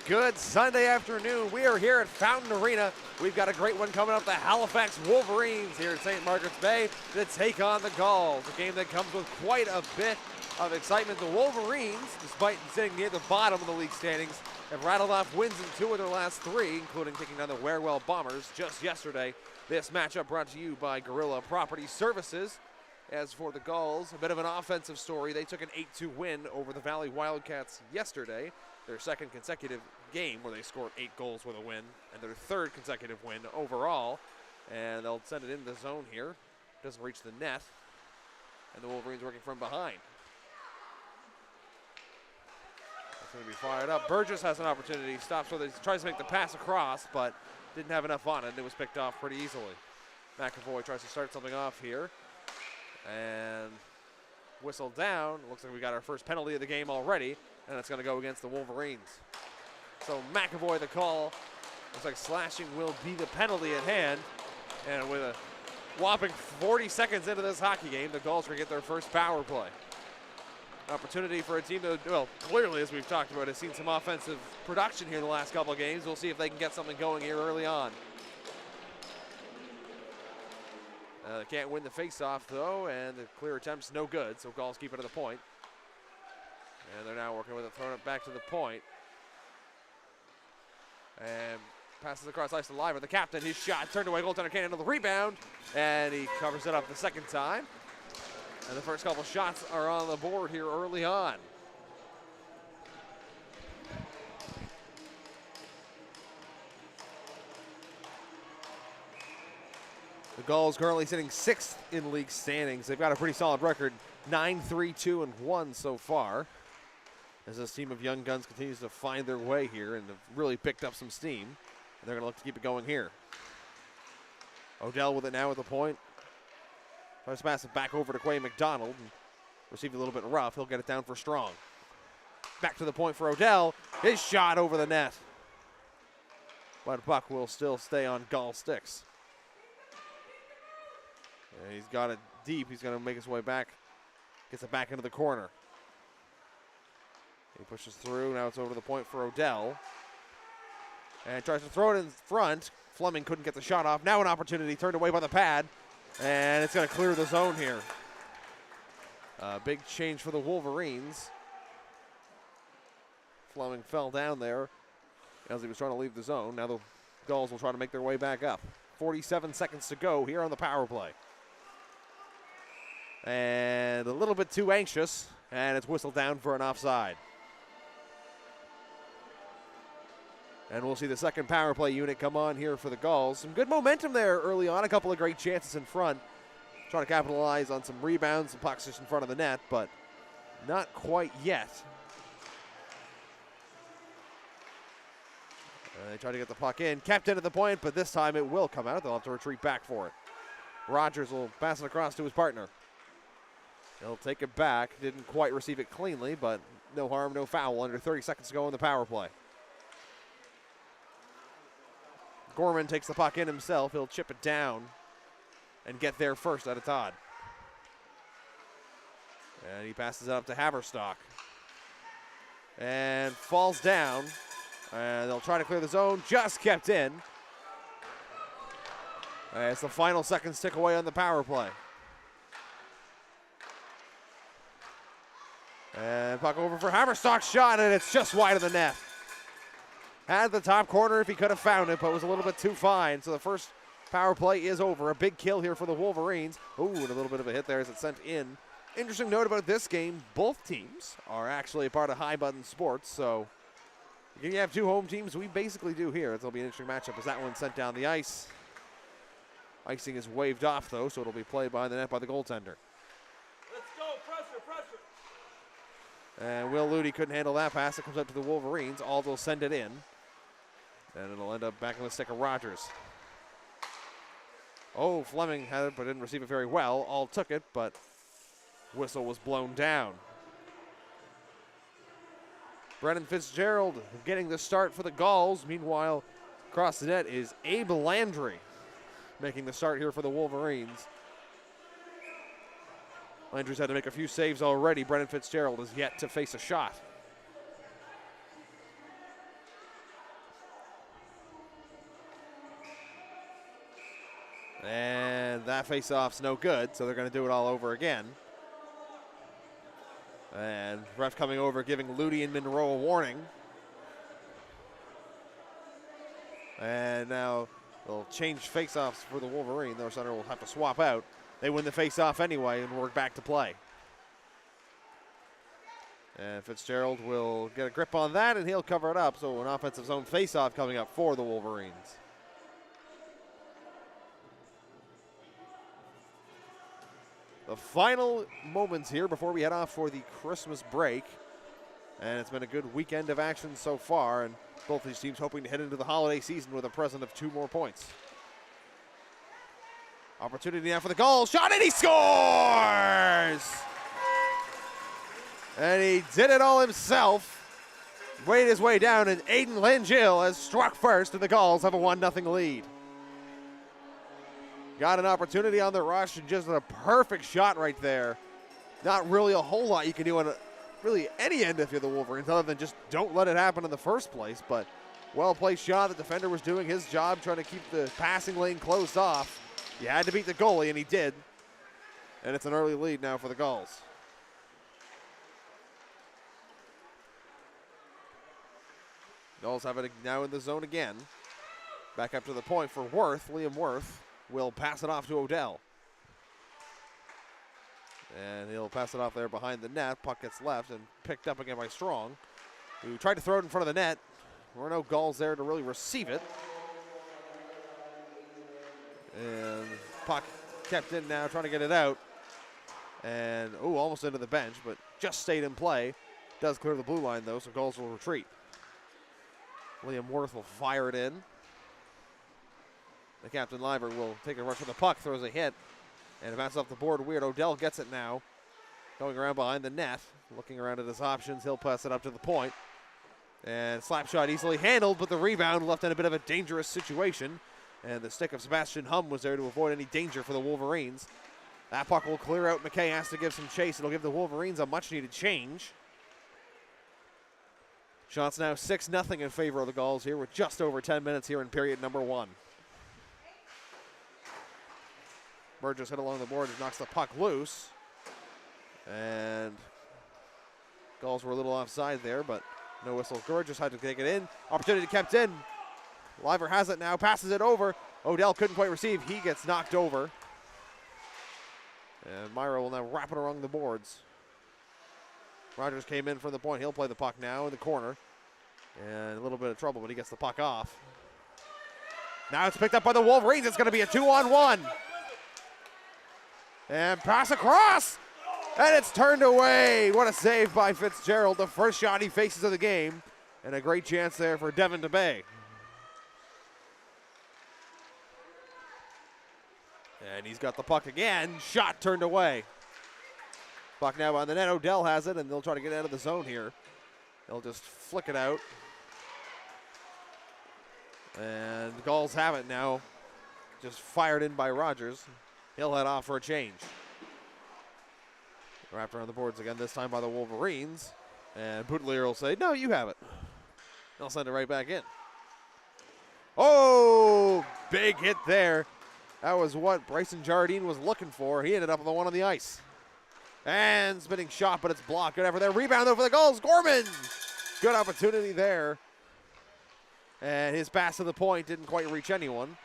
Good Sunday afternoon. We are here at Fountain Arena. We've got a great one coming up. The Halifax Wolverines here at St. Margaret's Bay to take on the Gulls. A game that comes with quite a bit of excitement. The Wolverines, despite sitting near the bottom of the league standings, have rattled off wins in 2 of their last 3, including taking down the Warewell Bombers just yesterday. This matchup brought to you by Gorilla Property Services. As for the Gulls, a bit of an offensive story. They took an 8-2 win over the Valley Wildcats yesterday, their second consecutive game where they scored 8 goals with a win, and their third consecutive win overall. And they'll send it into the zone here. Doesn't reach the net, and the Wolverines working from behind. It's going to be fired up. Burgess has an opportunity. Stops with it. Tries to make the pass across, but didn't have enough on it, and it was picked off pretty easily. McAvoy tries to start something off here. And whistled down. Looks like we got our first penalty of the game already, and it's going to go against the Wolverines. So McAvoy the call. Looks like slashing will be the penalty at hand. And with a whopping 40 seconds into this hockey game, the Gulls are going to get their first power play. Opportunity for a team that, well, clearly, as we've talked about, has seen some offensive production here the last couple of games. We'll see if they can get something going here early on. They can't win the face-off, though, and the clear attempt's no good, so Gulls keep it at the point. And they're now working with it, throwing it back to the point. And passes across ice to Liver. The captain, his shot turned away, goaltender can't handle the rebound, and he covers it up the second time. And the first couple shots are on the board here early on. The Gulls currently sitting 6th in league standings. They've got a pretty solid record, 9-3-2-1 so far, as this team of young guns continues to find their way here and have really picked up some steam. And they're going to look to keep it going here. Odell with it now at the point. Tries to pass it back over to Quay McDonald. And received a little bit rough. He'll get it down for Strong. Back to the point for Odell. His shot over the net. But puck will still stay on Gull sticks. And he's got it deep. He's going to make his way back. Gets it back into the corner. He pushes through. Now it's over to the point for Odell. And tries to throw it in front. Fleming couldn't get the shot off. Now an opportunity turned away by the pad. And it's going to clear the zone here. Big change for the Wolverines. Fleming fell down there as he was trying to leave the zone. Now the Gulls will try to make their way back up. 47 seconds to go here on the power play. And a little bit too anxious, and it's whistled down for an offside. And we'll see the second power play unit come on here for the Gulls. Some good momentum there early on, a couple of great chances in front. Trying to capitalize on some rebounds, some pucks just in front of the net, but not quite yet. They try to get the puck in, kept it at the point, but this time it will come out. They'll have to retreat back for it. Rogers will pass it across to his partner. He'll take it back. Didn't quite receive it cleanly, but no harm, no foul. Under 30 seconds to go in the power play. Gorman takes the puck in himself. He'll chip it down and get there first out of Todd. And he passes it up to Haverstock. And falls down. And they'll try to clear the zone. Just kept in. It's the final seconds tick away on the power play. And puck over for Haverstock's shot, and it's just wide of the net. Had the top corner if he could have found it, but it was a little bit too fine. So the first power play is over. A big kill here for the Wolverines. Ooh, and a little bit of a hit there as it sent in. Interesting note about this game, both teams are actually a part of High Button Sports, so you have 2 home teams. We basically do here. It'll be an interesting matchup as that one sent down the ice. Icing is waved off, though, so it'll be played behind the net by the goaltender. Let's go, pressure, pressure. And Will Ludy couldn't handle that pass. It comes up to the Wolverines. Aldo send it in. And it'll end up back on the stick of Rogers. Oh, Fleming had it but didn't receive it very well. All took it, but whistle was blown down. Brennan Fitzgerald getting the start for the Gulls. Meanwhile, across the net is Abe Landry making the start here for the Wolverines. Landry's had to make a few saves already. Brennan Fitzgerald is yet to face a shot. And that face-off's no good, so they're going to do it all over again. And ref coming over, giving Ludi and Monroe a warning. And now they'll change face-offs for the Wolverine. Their center will have to swap out. They win the face-off anyway and work back to play. And Fitzgerald will get a grip on that, and he'll cover it up. So an offensive zone face-off coming up for the Wolverines. The final moments here before we head off for the Christmas break. And it's been a good weekend of action so far, and both these teams hoping to head into the holiday season with a present of 2 more points. Opportunity now for the Gulls. Shot, and he scores! And he did it all himself. Weighed his way down, and Aiden Langill has struck first, and the Gulls have a 1-0 lead. Got an opportunity on the rush, and just a perfect shot right there. Not really a whole lot you can do on really any end if you're the Wolverines, other than just don't let it happen in the first place. But well-placed shot. The defender was doing his job, trying to keep the passing lane closed off. He had to beat the goalie, and he did. And it's an early lead now for the Gulls. Gulls have it now in the zone again. Back up to the point for Worth. Liam Worth will pass it off to Odell. And he'll pass it off there behind the net. Puck gets left and picked up again by Strong, who tried to throw it in front of the net. There were no Gulls there to really receive it. And puck kept in now, trying to get it out. And, almost into the bench, but just stayed in play. Does clear the blue line, though, so Gulls will retreat. Liam Worth will fire it in. The Captain Liver will take a rush with the puck, throws a hit, and it bounces off the board. Weird. Odell gets it now. Going around behind the net, looking around at his options. He'll pass it up to the point. And slap shot easily handled, but the rebound left in a bit of a dangerous situation. And the stick of Sebastian Hum was there to avoid any danger for the Wolverines. That puck will clear out. McKay has to give some chase. It'll give the Wolverines a much-needed change. Shots now 6-0 in favor of the Gulls here with just over 10 minutes here in period number 1. Burgess hit along the board and knocks the puck loose. And Gulls were a little offside there, but no whistle. Burgess had to take it in. Opportunity kept in. Liver has it now, passes it over. Odell couldn't quite receive. He gets knocked over. And Myra will now wrap it along the boards. Rogers came in from the point. He'll play the puck now in the corner. And a little bit of trouble, but he gets the puck off. Now it's picked up by the Wolverines. It's going to be a 2-on-1. And pass across. And it's turned away. What a save by Fitzgerald. The first shot he faces of the game. And a great chance there for Devin DeBay. And he's got the puck again. Shot turned away. Puck now on the net. Odell has it, and they'll try to get out of the zone here. They'll just flick it out. And the Gulls have it now. Just fired in by Rogers. He'll head off for a change. Wrapped around the boards again, this time by the Wolverines. And Boutelier will say, no, you have it. They'll send it right back in. Oh, big hit there. That was what Bryson Jardine was looking for. He ended up with the one on the ice. And spinning shot, but it's blocked. Good effort there. Rebound though for the Gulls. Gorman. Good opportunity there. And his pass to the point didn't quite reach anyone.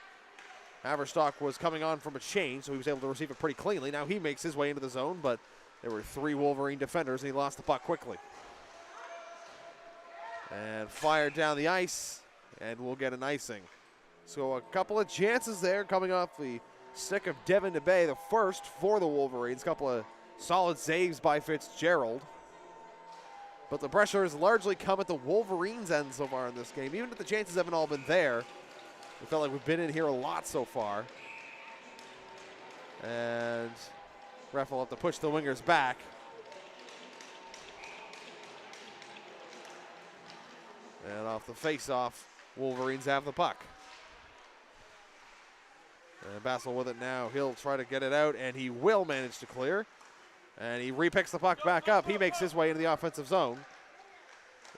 Haverstock was coming on from a change, so he was able to receive it pretty cleanly. Now he makes his way into the zone, but there were 3 Wolverine defenders, and he lost the puck quickly. And fired down the ice, and we'll get an icing. So a couple of chances there coming off the stick of Devin DeBay, the first for the Wolverines. A couple of solid saves by Fitzgerald. But the pressure has largely come at the Wolverines' end so far in this game. Even if the chances haven't all been there, we felt like we've been in here a lot so far. And ref will have to push the wingers back. And off the face-off, Wolverines have the puck. And Bassel with it now. He'll try to get it out, and he will manage to clear. And he repicks the puck back up. He makes his way into the offensive zone.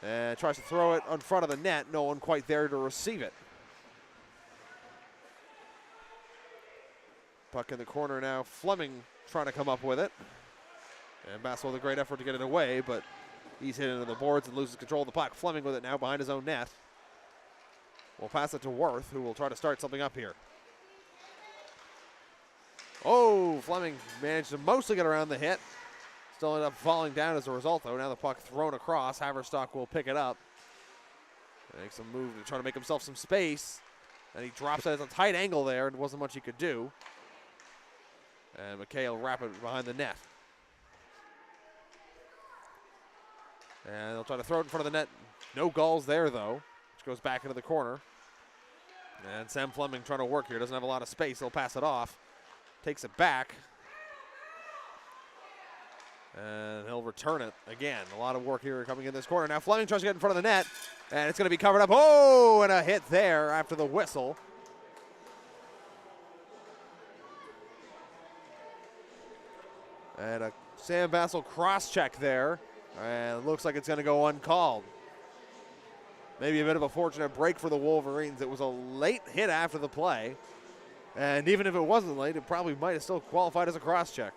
And tries to throw it in front of the net. No one quite there to receive it. puck in the corner now. Fleming trying to come up with it. And Bassel with a great effort to get it away, but he's hit into the boards and loses control of the puck. Fleming with it now behind his own net. We'll pass it to Worth, who will try to start something up here. Oh, Fleming managed to mostly get around the hit. Still ended up falling down as a result, though. Now the puck thrown across. Haverstock will pick it up. Makes a move to try to make himself some space. And he drops it at a tight angle there, and wasn't much he could do. And McKay will wrap it behind the net. And they'll try to throw it in front of the net. No Gulls there, though, which goes back into the corner. And Sam Fleming trying to work here. Doesn't have a lot of space. He'll pass it off. Takes it back. And he'll return it again. A lot of work here coming in this corner. Now Fleming tries to get in front of the net. And it's going to be covered up. Oh, and a hit there after the whistle. And a Sam Bassel cross-check there. And it looks like it's going to go uncalled. Maybe a bit of a fortunate break for the Wolverines. It was a late hit after the play. And even if it wasn't late, it probably might have still qualified as a cross-check.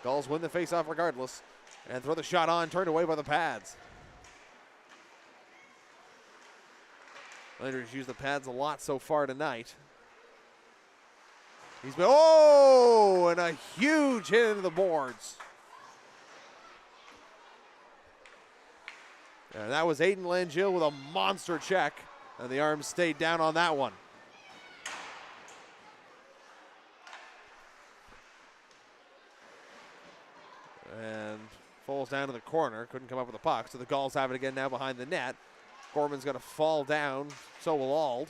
Gulls win the face-off regardless. And throw the shot on, turned away by the pads. Landry's used the pads a lot so far tonight. He's been, oh, and a huge hit into the boards. And that was Aiden Langill with a monster check, and the arms stayed down on that one. And falls down to the corner, couldn't come up with the puck, so the Gulls have it again now behind the net. Gorman's going to fall down, so will Ald.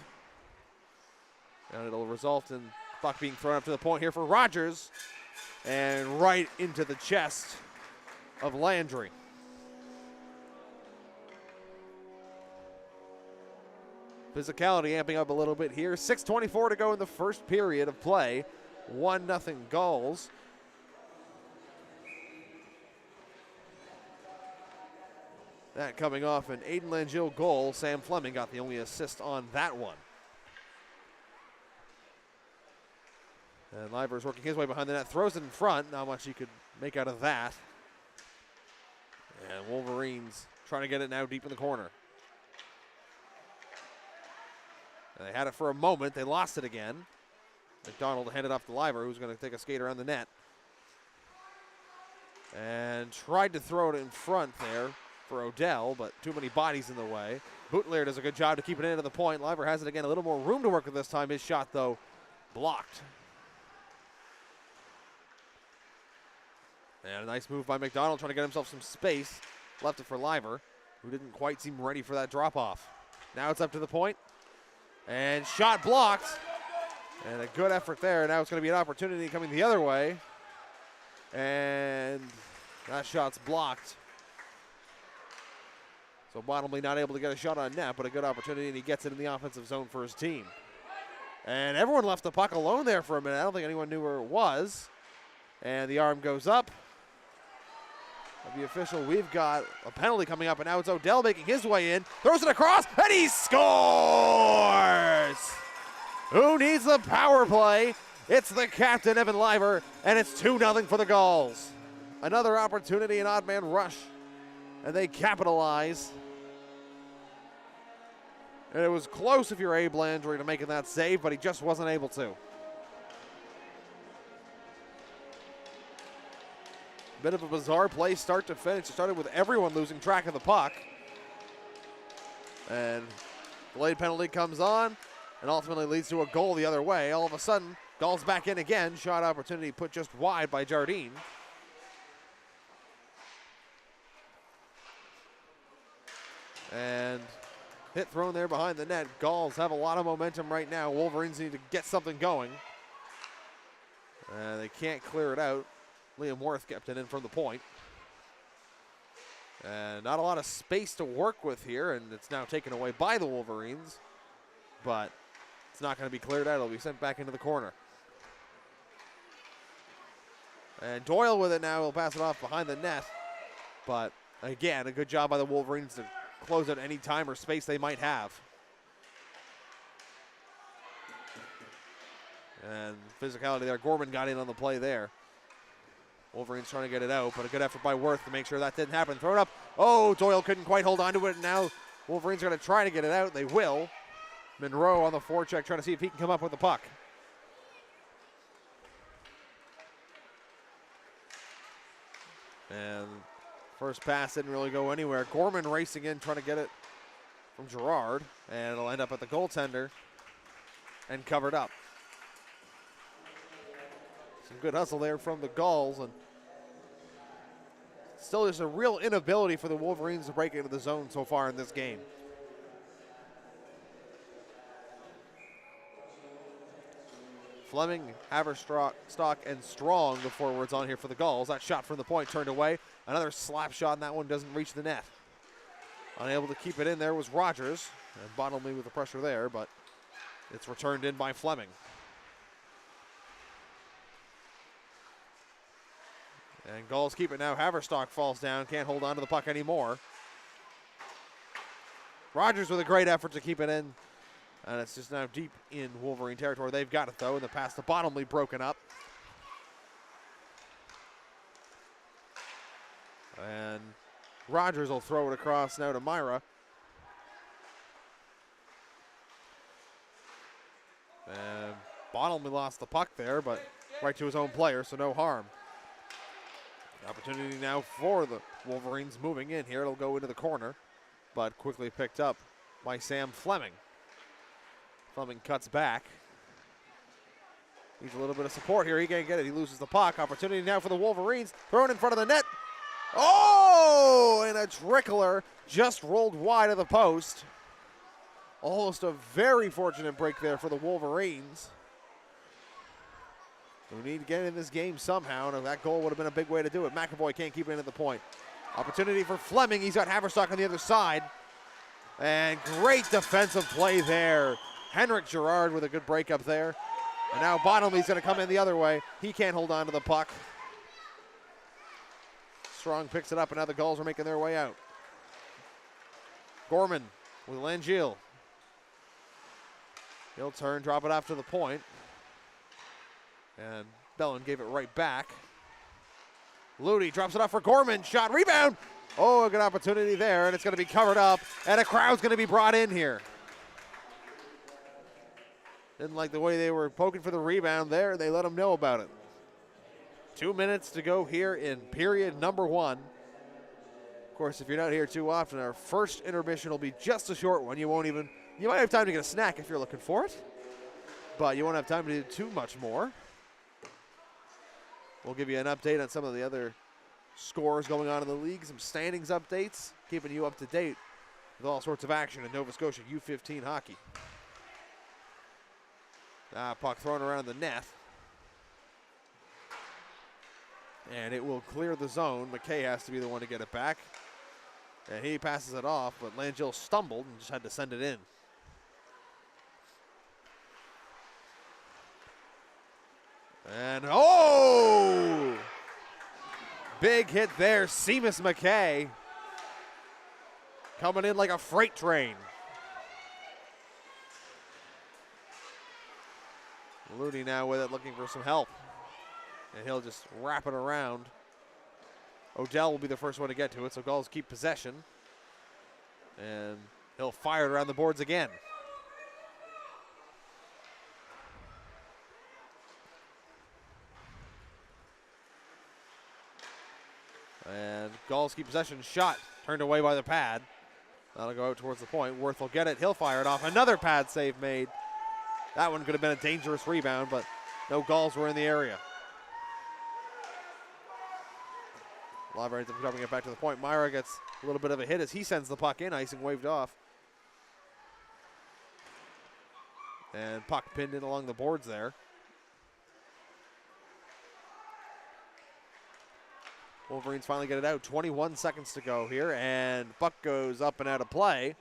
And it'll result in puck being thrown up to the point here for Rogers, and right into the chest of Landry. Physicality amping up a little bit here. 6:24 to go in the first period of play. 1-0 Gulls. That coming off an Aiden Langill goal. Sam Fleming got the only assist on that one. And Liver's working his way behind the net, throws it in front. Not much he could make out of that. And Wolverines trying to get it now deep in the corner. And they had it for a moment. They lost it again. McDonald handed off to Liver, who's going to take a skate around the net. And tried to throw it in front there for Odell, but too many bodies in the way. Boutelier does a good job to keep it into the point. Liver has it again, a little more room to work with this time. His shot, though, blocked. And a nice move by McDonald, trying to get himself some space. Left it for Liver, who didn't quite seem ready for that drop-off. Now it's up to the point. And shot blocked. And a good effort there. Now it's going to be an opportunity coming the other way. And that shot's blocked. So Bottomley not able to get a shot on net, but a good opportunity, and he gets it in the offensive zone for his team. And everyone left the puck alone there for a minute. I don't think anyone knew where it was. And the arm goes up. The official, we've got a penalty coming up, and now it's Odell making his way in. Throws it across, and he scores! Who needs the power play? It's the captain, Evan Liver, and it's 2-0 for the Gulls. Another opportunity, an odd man rush, and they capitalize. And it was close if you're Abe Landry to making that save, but he just wasn't able to. Bit of a bizarre play start to finish. It started with everyone losing track of the puck. And delayed penalty comes on and ultimately leads to a goal the other way. All of a sudden, Gulls back in again. Shot opportunity put just wide by Jardine. And hit thrown there behind the net. Gulls have a lot of momentum right now. Wolverines need to get something going. They can't clear it out. Liam Worth kept it in from the point. And not a lot of space to work with here, and it's now taken away by the Wolverines. But it's not going to be cleared out. It'll be sent back into the corner. And Doyle with it now. He'll pass it off behind the net. But again, a good job by the Wolverines to close out any time or space they might have. And physicality there. Gorman got in on the play there. Wolverines trying to get it out, but a good effort by Worth to make sure that didn't happen. Throw it up. Oh, Doyle couldn't quite hold on to it. Now Wolverines are going to try to get it out. They will. Monroe on the forecheck trying to see if he can come up with the puck. And first pass didn't really go anywhere. Gorman racing in, trying to get it from Gerard, and it'll end up at the goaltender and covered up. Some good hustle there from the Gulls, and still there's a real inability for the Wolverines to break into the zone so far in this game. Fleming, Haverstock, and Strong, the forwards on here for the Gulls. That shot from the point turned away. Another slap shot, and that one doesn't reach the net. Unable to keep it in there was Rogers, and Bottomley with the pressure there, but it's returned in by Fleming. And Gulls keep it now. Haverstock falls down, can't hold on to the puck anymore. Rogers with a great effort to keep it in. And it's just now deep in Wolverine territory. They've got it, though, in the pass to Bottomley, broken up. And Rogers will throw it across now to Myra. And Bottomley lost the puck there, but right to his own player, so no harm. Opportunity now for the Wolverines moving in here. It'll go into the corner, but quickly picked up by Sam Fleming. Fleming cuts back. Needs a little bit of support here. He can't get it. He loses the puck. Opportunity now for the Wolverines. Thrown in front of the net. Oh, and a trickler just rolled wide of the post. Almost a very fortunate break there for the Wolverines, who need to get in this game somehow, and that goal would have been a big way to do it. McAvoy can't keep it in at the point. Opportunity for Fleming. He's got Haverstock on the other side. And great defensive play there. Henrik Gerard with a good breakup there. And now Bottomley's going to come in the other way. He can't hold on to the puck. Strong picks it up, and now the Gulls are making their way out. Gorman with Langiel. He'll turn, drop it off to the point. And Bellin gave it right back. Ludi drops it off for Gorman. Shot, rebound. Oh, a good opportunity there, and it's going to be covered up, and a crowd's going to be brought in here. Didn't like the way they were poking for the rebound there. They let them know about it. 2 minutes to go here in period number one. Of course, if you're not here too often, our first intermission will be just a short one. You might have time to get a snack if you're looking for it, but you won't have time to do too much more. We'll give you an update on some of the other scores going on in the league, some standings updates, keeping you up to date with all sorts of action in Nova Scotia U15 hockey. Puck thrown around the net. And it will clear the zone. McKay has to be the one to get it back. And he passes it off, but Langiel stumbled and just had to send it in. And oh! Big hit there, Seamus McKay. Coming in like a freight train. Looney now with it, looking for some help. And he'll just wrap it around. Odell will be the first one to get to it, so Gulls keep possession. And he'll fire it around the boards again. And Gulls keep possession. Shot turned away by the pad. That'll go out towards the point. Worth will get it. He'll fire it off. Another pad save made. That one could have been a dangerous rebound, but no Gulls were in the area. Laver ends up dropping it back to the point. Myra gets a little bit of a hit as he sends the puck in. Icing waved off. And puck pinned in along the boards there. Wolverines finally get it out. 21 seconds to go here, and puck goes up and out of play.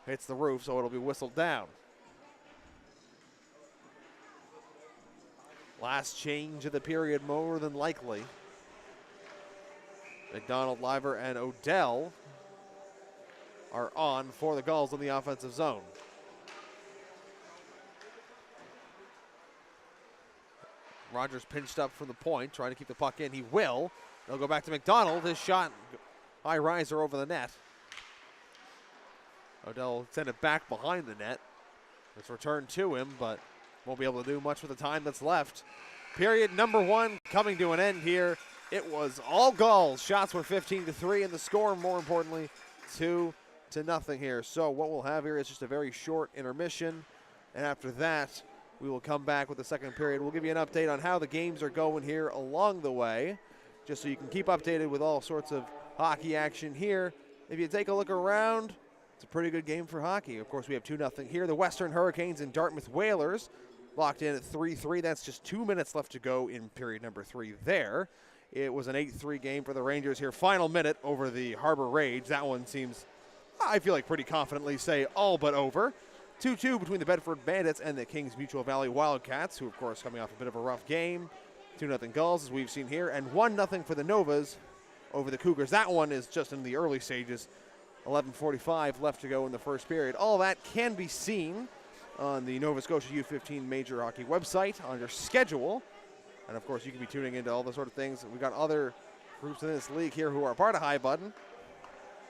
Hits the roof, so it'll be whistled down. Last change of the period, more than likely. McDonald, Liver, and Odell are on for the Gulls in the offensive zone. Rogers pinched up from the point, trying to keep the puck in. He will. They'll go back to McDonald. His shot, high riser over the net. Odell sent it back behind the net. It's returned to him, but won't be able to do much with the time that's left. Period number 1 coming to an end here. It was all Gulls. Shots were 15-3, and the score, more importantly, 2-0 here. So what we'll have here is just a very short intermission, and after that, we will come back with the second period. We'll give you an update on how the games are going here along the way, just so you can keep updated with all sorts of hockey action here. If you take a look around, it's a pretty good game for hockey. Of course, we have 2-0 here. The Western Hurricanes and Dartmouth Whalers locked in at 3-3. That's just 2 minutes left to go in period number 3 there. It was an 8-3 game for the Rangers here. Final minute over the Harbor Rage. That one seems, I feel like, pretty confidently say all but over. 2-2 between the Bedford Bandits and the Kings Mutual Valley Wildcats, who, of course, coming off a bit of a rough game. 2-0 Gulls, as we've seen here, and 1-0 for the Novas over the Cougars. That one is just in the early stages. 11:45 left to go in the first period. All that can be seen on the Nova Scotia U15 Major Hockey website under schedule. And, of course, you can be tuning into all the sort of things. We've got other groups in this league here who are part of High Button,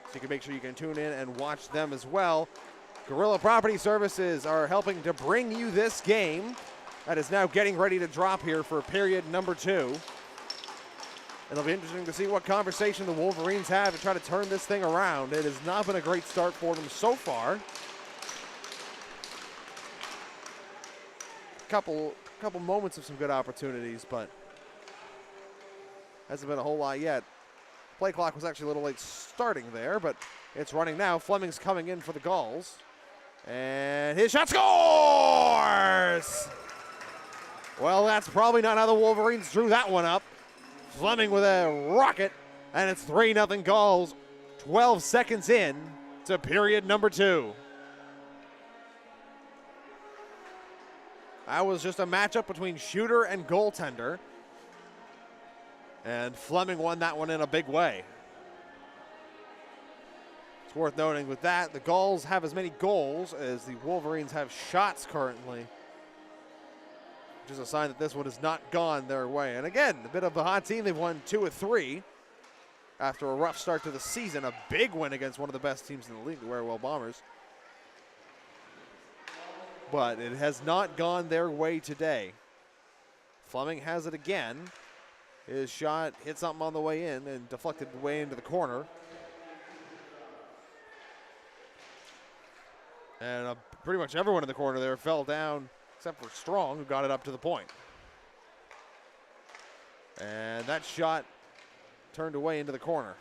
so you can make sure you can tune in and watch them as well. Gorilla Property Services are helping to bring you this game that is now getting ready to drop here for period number 2. It'll be interesting to see what conversation the Wolverines have to try to turn this thing around. It has not been a great start for them so far. Couple moments of some good opportunities, but hasn't been a whole lot yet. Play clock was actually a little late starting there, but it's running now. Fleming's coming in for the Gulls. And his shot scores! Well, that's probably not how the Wolverines drew that one up. Fleming with a rocket, and it's 3-0 Gulls. 12 seconds in to period number 2. That was just a matchup between shooter and goaltender. And Fleming won that one in a big way. It's worth noting with that, the Gulls have as many goals as the Wolverines have shots currently, which is a sign that this one has not gone their way. And again, a bit of a hot team. They've won 2 of 3 after a rough start to the season. A big win against one of the best teams in the league, the Wherewell Bombers. But it has not gone their way today. Fleming has it again. His shot hit something on the way in and deflected way into the corner. And pretty much everyone in the corner there fell down except for Strong, who got it up to the point. And that shot turned away into the corner.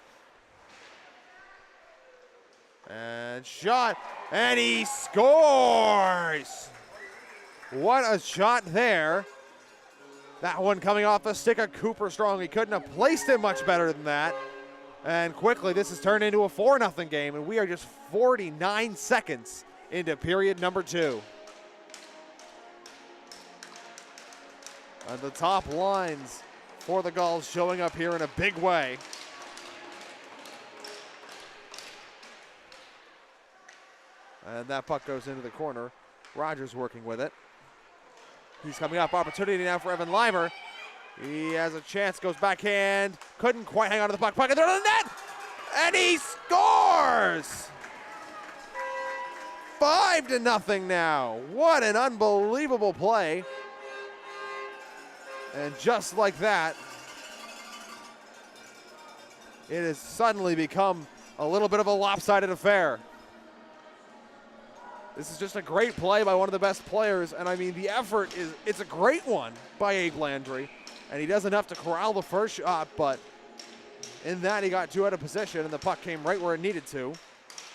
And shot, and he scores! What a shot there. That one coming off the stick of Cooper Strong. He couldn't have placed it much better than that. And quickly, this has turned into a 4-0 game, and we are just 49 seconds into period number 2. And the top lines for the Gulls showing up here in a big way. And that puck goes into the corner. Rogers working with it. He's coming up. Opportunity now for Evan Limer. He has a chance. Goes backhand. Couldn't quite hang on to the puck. Puck in the net. And he scores! 5-0 now. What an unbelievable play. And just like that, it has suddenly become a little bit of a lopsided affair. This is just a great play by one of the best players, and I mean, the effort it's a great one by Abe Landry, and he does enough to corral the first shot, but in that he got 2 out of position, and the puck came right where it needed to,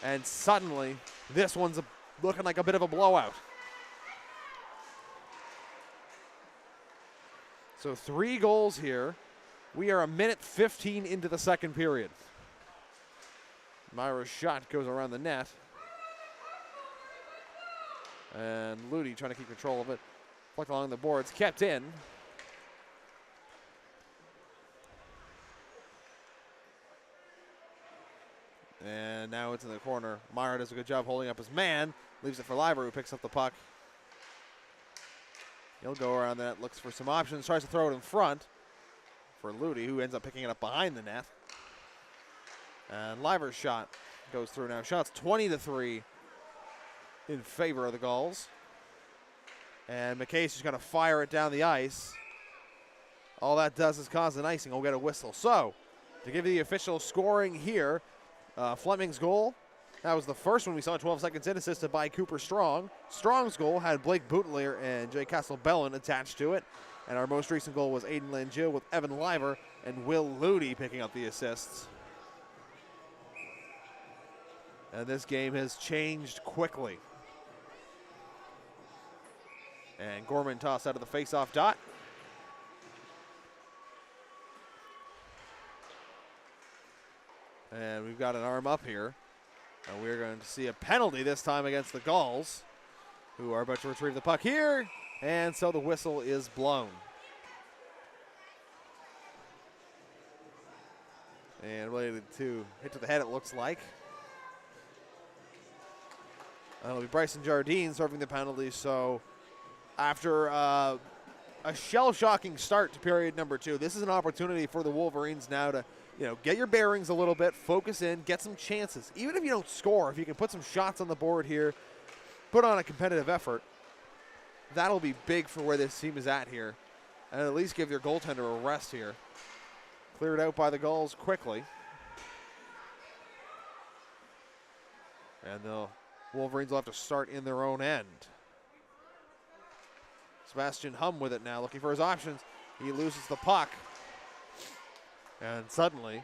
and suddenly this one's looking like a bit of a blowout. So 3 goals here. We are 1:15 into the second period. Myra's shot goes around the net. And Ludi trying to keep control of it. Flicked along the boards, kept in. And now it's in the corner. Myra does a good job holding up his man. Leaves it for Liver, who picks up the puck. He'll go around that, looks for some options, tries to throw it in front for Ludi, who ends up picking it up behind the net. And Liver's shot goes through now. Shots 20-3 in favor of the Gulls. And McKay's just going to fire it down the ice. All that does is cause an icing. We'll get a whistle. So, to give you the official scoring here, Fleming's goal, that was the first one we saw 12 seconds in, assisted by Cooper Strong. Strong's goal had Blake Boutelier and Jay Castlebellin attached to it. And our most recent goal was Aiden Langill with Evan Liver and Will Ludi picking up the assists. And this game has changed quickly. And Gorman tossed out of the face-off dot. And we've got an arm up here. And we're going to see a penalty this time against the Gulls, who are about to retrieve the puck here. And so the whistle is blown. And related to hit to the head, it looks like. It'll be Bryson Jardine serving the penalty. So after a shell-shocking start to period number 2, this is an opportunity for the Wolverines now to, get your bearings a little bit, focus in, get some chances. Even if you don't score, if you can put some shots on the board here, put on a competitive effort, that'll be big for where this team is at here. And at least give your goaltender a rest here. Cleared out by the Gulls quickly. And the Wolverines will have to start in their own end. Sebastian Hum with it now, looking for his options. He loses the puck. And suddenly,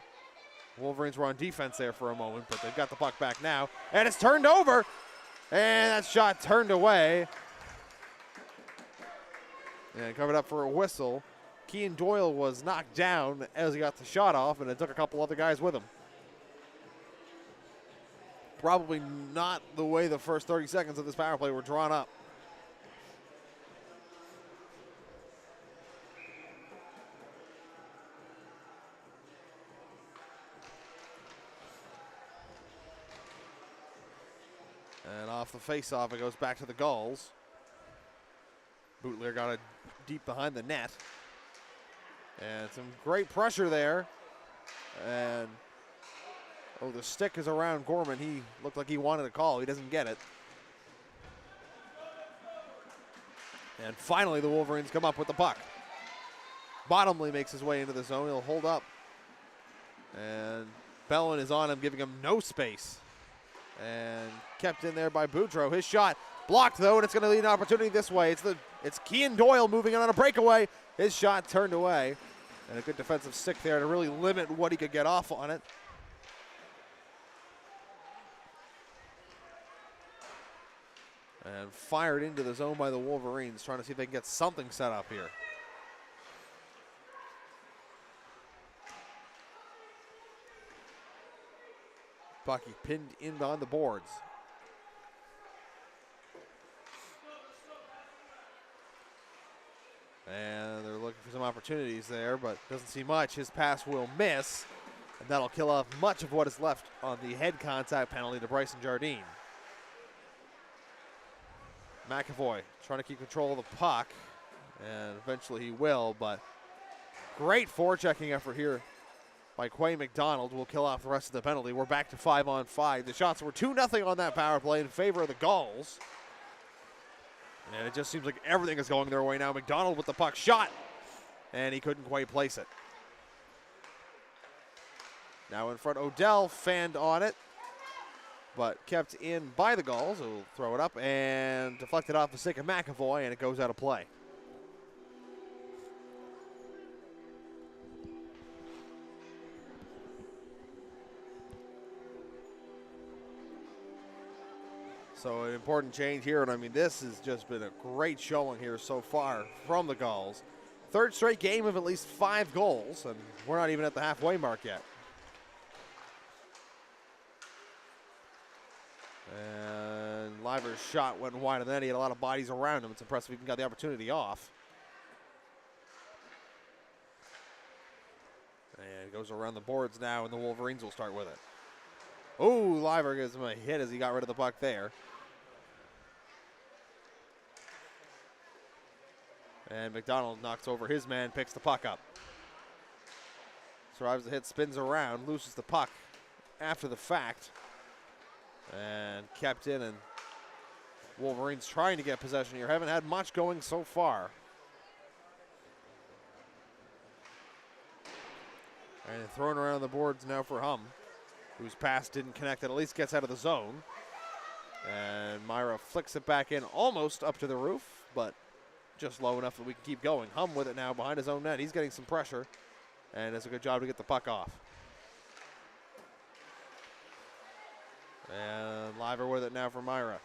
Wolverines were on defense there for a moment, but they've got the puck back now. And it's turned over. And that shot turned away. And covered up for a whistle. Kean Doyle was knocked down as he got the shot off, and it took a couple other guys with him. Probably not the way the first 30 seconds of this power play were drawn up. And off the face-off, it goes back to the Gulls. Boutelier got it deep behind the net. And some great pressure there. And, the stick is around Gorman. He looked like he wanted a call. He doesn't get it. And finally, the Wolverines come up with the puck. Bottomley makes his way into the zone. He'll hold up. And Bellin is on him, giving him no space. And kept in there by Boudreau. His shot blocked, though, and it's going to lead an opportunity this way. It's Kean Doyle moving on a breakaway. His shot turned away. And a good defensive stick there to really limit what he could get off on it. And fired into the zone by the Wolverines, trying to see if they can get something set up here. Bucky pinned in behind the boards. And they're looking for some opportunities there, but doesn't see much. His pass will miss, and that'll kill off much of what is left on the head contact penalty to Bryson Jardine. McAvoy trying to keep control of the puck, and eventually he will, but great forechecking effort here by Quay McDonald will kill off the rest of the penalty. We're back to 5-on-5. The shots were 2-0 on that power play in favor of the Gulls. And it just seems like everything is going their way now. McDonald with the puck shot, and he couldn't quite place it. Now in front, Odell fanned on it, but kept in by the Gulls, who'll throw it up and deflected off the stick of McAvoy, and it goes out of play. So an important change here, and I mean, this has just been a great showing here so far from the Gulls. Third straight game of at least 5 goals, and we're not even at the halfway mark yet. And Liver's shot went wide of the net. He had a lot of bodies around him. It's impressive he even got the opportunity off. And it goes around the boards now, and the Wolverines will start with it. Oh, Liver gives him a hit as he got rid of the puck there. And McDonald knocks over his man, picks the puck up. Survives the hit, spins around, loses the puck after the fact. And kept in, and Wolverines trying to get possession here. Haven't had much going so far. And thrown around the boards now for Hum, whose pass didn't connect. It at least gets out of the zone. And Myra flicks it back in almost up to the roof, but just low enough that we can keep going. Hum with it now behind his own net. He's getting some pressure, and does a good job to get the puck off. And Liver with it now for Myra.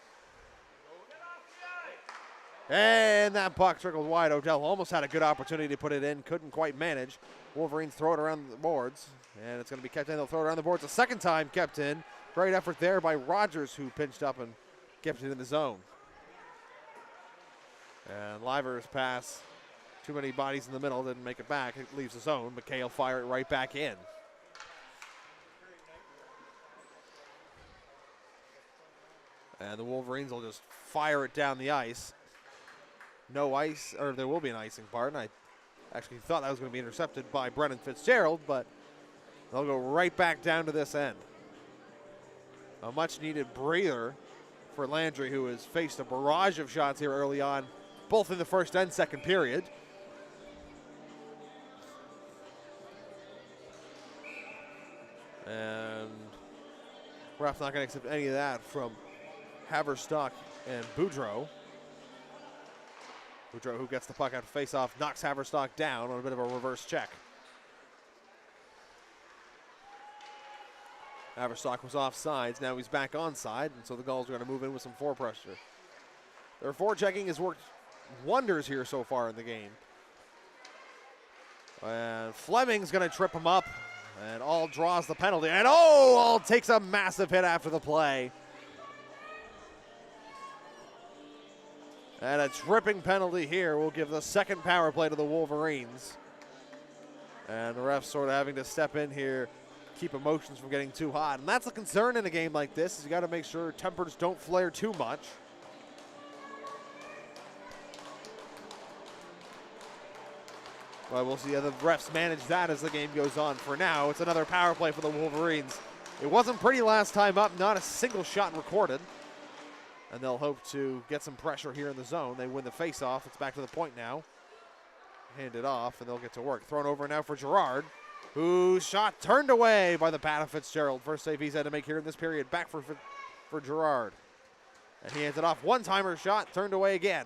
And that puck trickled wide. Odell almost had a good opportunity to put it in, couldn't quite manage. Wolverines throw it around the boards, and it's going to be kept in. They'll throw it around the boards a second time, kept in. Great effort there by Rogers, who pinched up and kept it in the zone. And Liver's pass, too many bodies in the middle, didn't make it back. It leaves the zone. McKay will fire it right back in. And the Wolverines will just fire it down the ice. No ice, or there will be an icing, pardon. I actually thought that was going to be intercepted by Brennan Fitzgerald, but they'll go right back down to this end. A much-needed breather for Landry, who has faced a barrage of shots here early on, both in the first and second period. And Ref's not going to accept any of that from Haverstock and Boudreau. Boudreau, who gets the puck out of face-off, knocks Haverstock down on a bit of a reverse check. Haverstock was off sides. Now he's back on side, and so the Gulls are going to move in with some pressure. Their forechecking has worked wonders here so far in the game. And Fleming's going to trip him up, and All draws the penalty. And All takes a massive hit after the play. And a tripping penalty here will give the second power play to the Wolverines. And the refs sort of having to step in here, keep emotions from getting too hot. And that's a concern in a game like this, is you got to make sure tempers don't flare too much. Well, we'll see how the refs manage that as the game goes on. For now, it's another power play for the Wolverines. It wasn't pretty last time up, not a single shot recorded. And they'll hope to get some pressure here in the zone. They win the face-off. It's back to the point now. Hand it off, and they'll get to work. Thrown over now for Gerard, whose shot turned away by the pad of Fitzgerald. First save he's had to make here in this period. Back for Gerard. And he hands it off. One-timer shot, turned away again.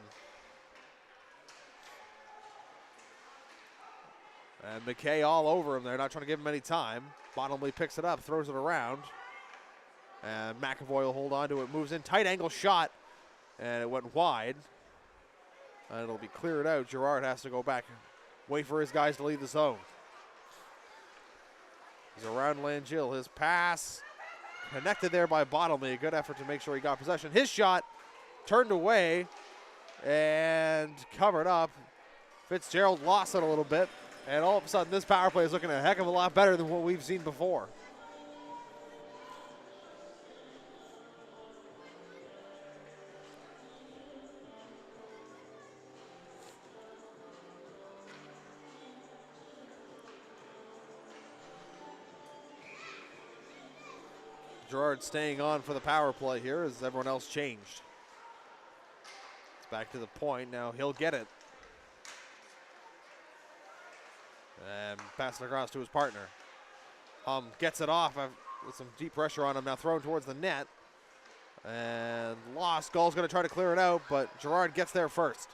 And McKay all over him there, not trying to give him any time. Bottomley picks it up, throws it around. And McAvoy will hold on to it, moves in, tight angle shot, and it went wide. And it'll be cleared out. Gerard has to go back, wait for his guys to leave the zone. He's around Langill. His pass connected there by Bottomley. A good effort to make sure he got possession. His shot turned away and covered up. Fitzgerald lost it a little bit. And all of a sudden, this power play is looking a heck of a lot better than what we've seen before. Gerard staying on for the power play here as everyone else changed. It's back to the point. Now he'll get it. And pass it across to his partner. Gets it off with some deep pressure on him. Now thrown towards the net. And lost. Gulls going to try to clear it out, but Gerard gets there first.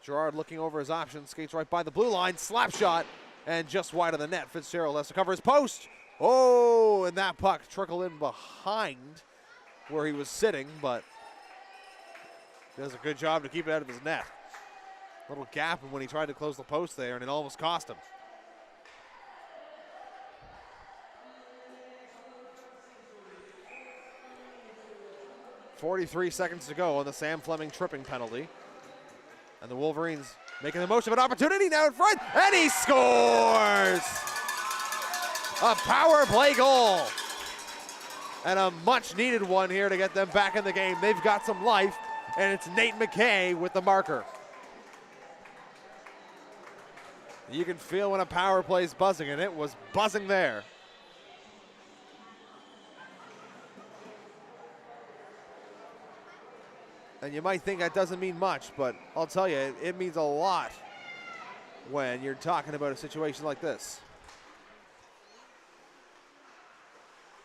Gerard looking over his options. Skates right by the blue line. Slap shot. And just wide of the net. Fitzgerald has to cover his post. Oh, and that puck trickled in behind where he was sitting, but does a good job to keep it out of his net. Little gap when he tried to close the post there, and it almost cost him. .43 seconds to go on the Sam Fleming tripping penalty. And the Wolverines making the most of an opportunity now in front, and he scores! A power play goal. And a much needed one here to get them back in the game. They've got some life, and it's Nate McKay with the marker. You can feel when a power play is buzzing, and it was buzzing there. And you might think that doesn't mean much, but I'll tell you, it means a lot when you're talking about a situation like this.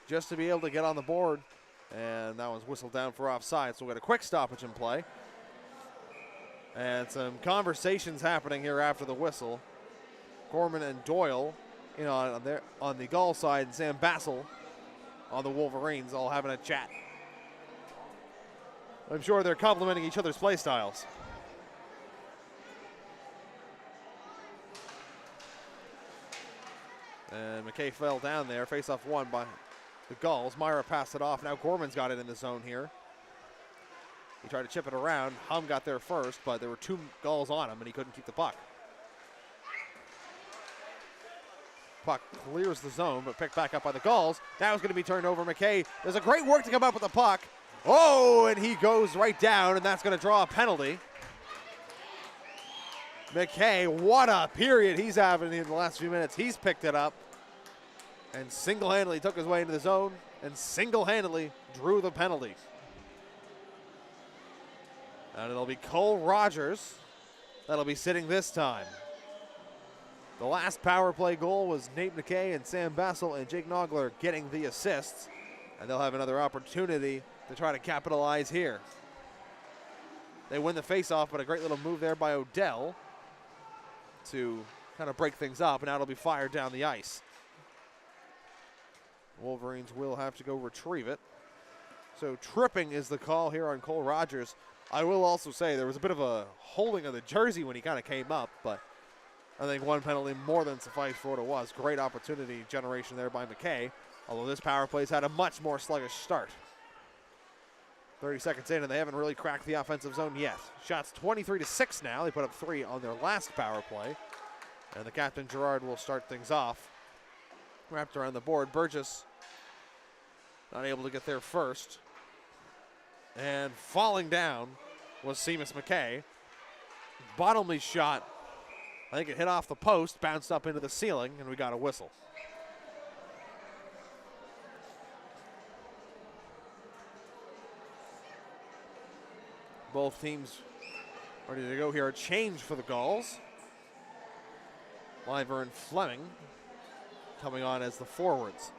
Just to be able to get on the board, and that was whistled down for offside, so we'll get a quick stoppage in play. And some conversations happening here after the whistle. Gorman and Doyle, on the Gull side, and Sam Bassel on the Wolverines, all having a chat. I'm sure they're complimenting each other's play styles. And McKay fell down there. Face-off won by the Gulls. Myra passed it off. Now Gorman's got it in the zone here. He tried to chip it around. Hum got there first, but there were two Gulls on him, and he couldn't keep the puck. Puck clears the zone, but picked back up by the Gulls. Now it's going to be turned over. McKay does a great work to come up with the puck. Oh, and he goes right down, and that's going to draw a penalty. McKay, what a period he's having in the last few minutes. He's picked it up and single-handedly took his way into the zone and single-handedly drew the penalty. And it'll be Cole Rogers that'll be sitting this time. The last power play goal was Nate McKay and Sam Bassel and Jake Nogler getting the assists, and they'll have another opportunity to try to capitalize here. They win the faceoff, but a great little move there by Odell to kind of break things up, and now it'll be fired down the ice. Wolverines will have to go retrieve it. So tripping is the call here on Cole Rogers. I will also say there was a bit of a holding of the jersey when he kind of came up, but I think one penalty more than sufficed for what it was. Great opportunity generation there by McKay, although this power play's had a much more sluggish start. 30 seconds in, and they haven't really cracked the offensive zone yet. Shots 23-6 now. They put up 3 on their last power play. And the captain, Gerard, will start things off. Wrapped around the board. Burgess not able to get there first. And falling down was Seamus McKay. Bottomley shot. I think it hit off the post, bounced up into the ceiling, and we got a whistle. Both teams ready to go here. A change for the Gulls. Liver and Fleming coming on as the forwards.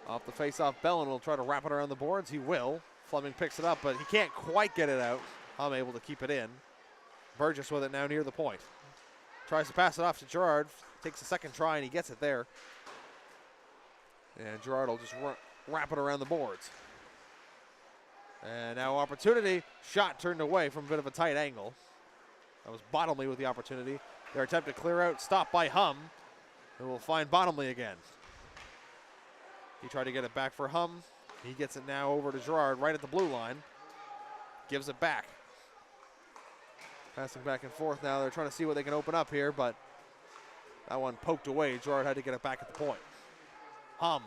Off the face-off, Bellin will try to wrap it around the boards. He will. Fleming picks it up, but he can't quite get it out. I'm able to keep it in. Burgess with it now near the point. Tries to pass it off to Gerard. Takes a second try, and he gets it there. And Gerard will just wrap it around the boards. And now opportunity. Shot turned away from a bit of a tight angle. That was Bottomley with the opportunity. Their attempt to clear out, stopped by Hum, who will find Bottomley again. He tried to get it back for Hum. He gets it now over to Gerard right at the blue line. Gives it back. Passing back and forth now. They're trying to see what they can open up here, but that one poked away. Gerard had to get it back at the point. Hum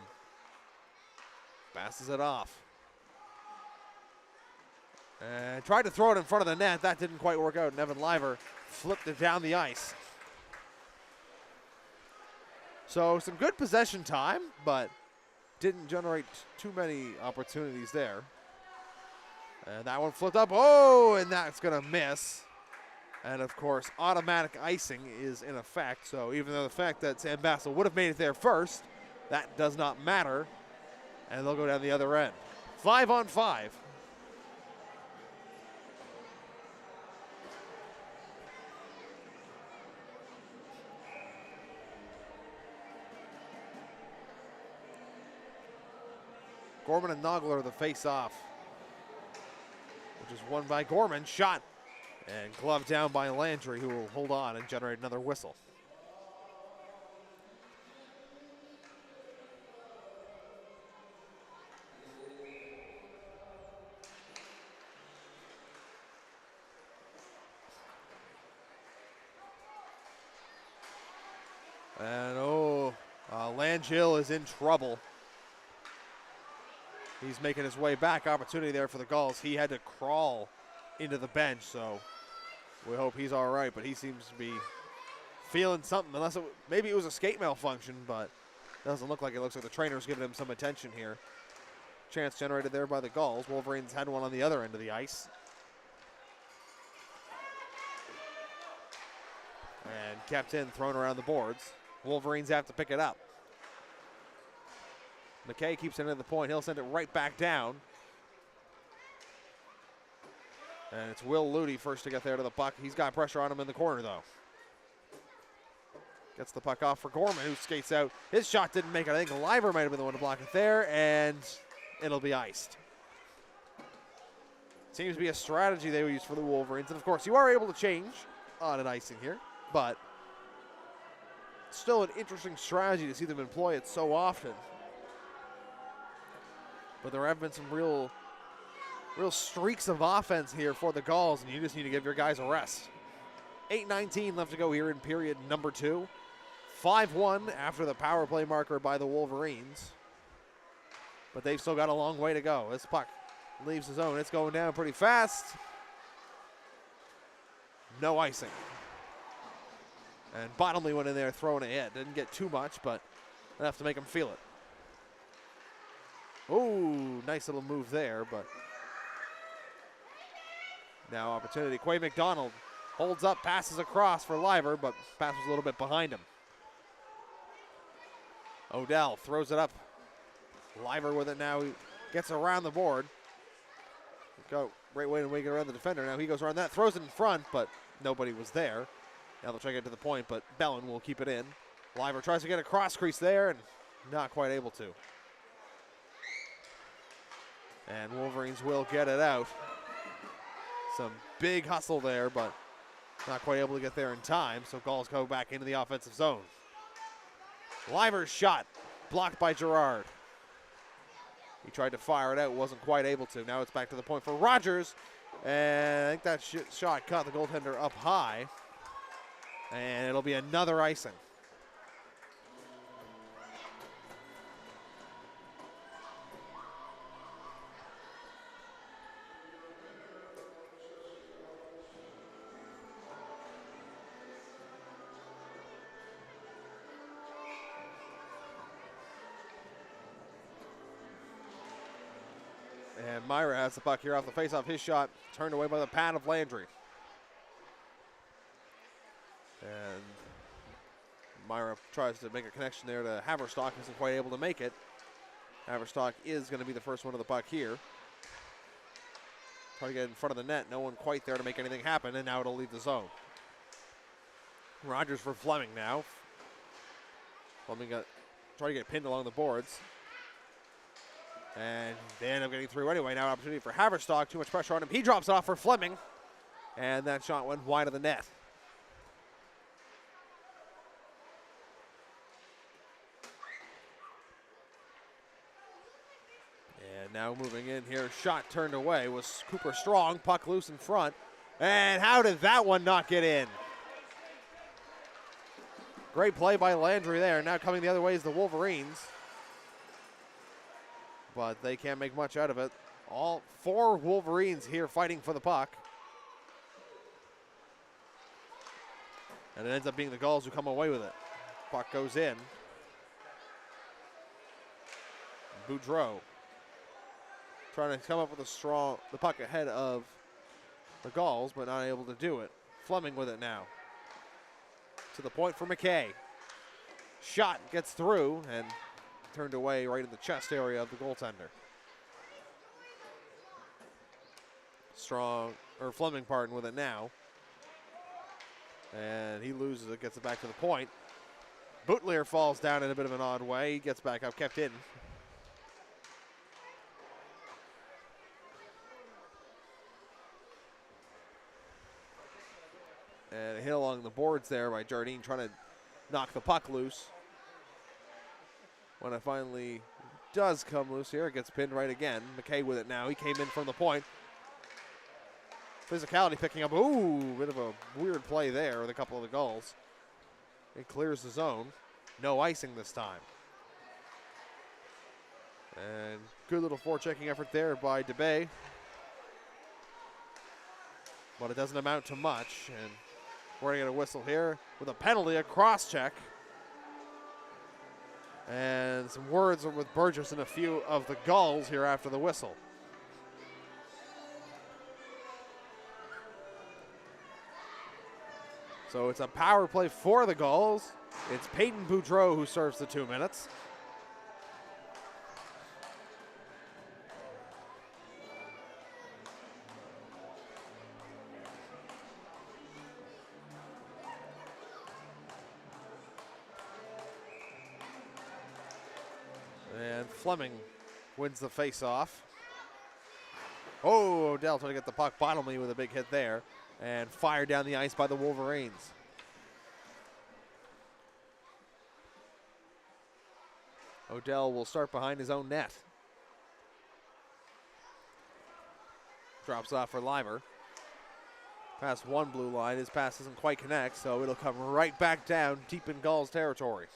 passes it off. And tried to throw it in front of the net. That didn't quite work out. And Evan Liver flipped it down the ice. So some good possession time, but didn't generate too many opportunities there. And that one flipped up. Oh, and that's going to miss. And, of course, automatic icing is in effect. So even though the fact that Sam Bassel would have made it there first, that does not matter. And they'll go down the other end. 5-on-5. Gorman and Nogler the face-off, which is won by Gorman. Shot and gloved down by Landry, who will hold on and generate another whistle. And Langill is in trouble. He's making his way back. Opportunity there for the Gulls. He had to crawl into the bench, so we hope he's all right, but he seems to be feeling something, unless maybe it was a skate malfunction, but doesn't look like it. Looks like the trainer's giving him some attention here. Chance generated there by the Gulls. Wolverines had one on the other end of the ice. And kept in, thrown around the boards. Wolverines have to pick it up. McKay keeps it into the point. He'll send it right back down. And it's Will Ludy first to get there to the puck. He's got pressure on him in the corner, though. Gets the puck off for Gorman, who skates out. His shot didn't make it. I think Liver might have been the one to block it there, and it'll be iced. Seems to be a strategy they will use for the Wolverines. And, of course, you are able to change on an icing here, but still an interesting strategy to see them employ it so often. But there have been some real streaks of offense here for the Gulls, and you just need to give your guys a rest. 8:19 left to go here in period number 2. 5-1 after the power play marker by the Wolverines. But they've still got a long way to go. This puck leaves the zone. It's going down pretty fast. No icing. And Bottomley went in there throwing a hit. Didn't get too much, but enough to make him feel it. Ooh, nice little move there, but now opportunity. Quay McDonald holds up, passes across for Liver, but pass was a little bit behind him. Odell throws it up. Liver with it now. He gets around the board. Go right way to wing it around the defender. Now he goes around that, throws it in front, but nobody was there. Now they'll try to get to the point, but Bellin will keep it in. Liver tries to get a cross crease there and not quite able to. And Wolverines will get it out. Some big hustle there, but not quite able to get there in time, so Gulls go back into the offensive zone. Liver's shot blocked by Gerard. He tried to fire it out, wasn't quite able to. Now it's back to the point for Rogers, and I think that shot caught the goaltender up high, and it'll be another icing. And Myra has the puck here off the faceoff. His shot turned away by the pad of Landry. And Myra tries to make a connection there to Haverstock. Isn't quite able to make it. Haverstock is going to be the first one to the puck here. Trying to get in front of the net. No one quite there to make anything happen, and now it'll leave the zone. Rogers for Fleming now. Fleming trying to get pinned along the boards. And they end up getting through anyway. Now an opportunity for Haverstock. Too much pressure on him. He drops it off for Fleming. And that shot went wide of the net. And now moving in here. Shot turned away was Cooper Strong. Puck loose in front. And how did that one not get in? Great play by Landry there. Now coming the other way is the Wolverines. But they can't make much out of it. All 4 Wolverines here fighting for the puck. And it ends up being the Gulls who come away with it. Puck goes in. Boudreau trying to come up with the puck ahead of the Gulls, but not able to do it. Fleming with it now. To the point for McKay. Shot gets through and turned away right in the chest area of the goaltender. Fleming, with it now. And he loses it, gets it back to the point. Boutlier falls down in a bit of an odd way. He gets back up, kept in. And a hit along the boards there by Jardine trying to knock the puck loose. When it finally does come loose here, it gets pinned right again. McKay with it now. He came in from the point. Physicality picking up. Ooh, bit of a weird play there with a couple of the Gulls. It clears the zone. No icing this time. And good little forechecking effort there by DeBay. But it doesn't amount to much. And We're going to get a whistle here with a penalty, a cross-check. And some words with Burgess and a few of the Gulls here after the whistle. So it's a power play for the Gulls. It's Peyton Boudreau who serves the 2 minutes. And Fleming wins the face-off. Oh, Odell trying to get the puck bottomly with a big hit there. And fired down the ice by the Wolverines. Odell will start behind his own net. Drops off for Liver. Past one blue line. His pass doesn't quite connect, so it'll come right back down deep in Gulls territory.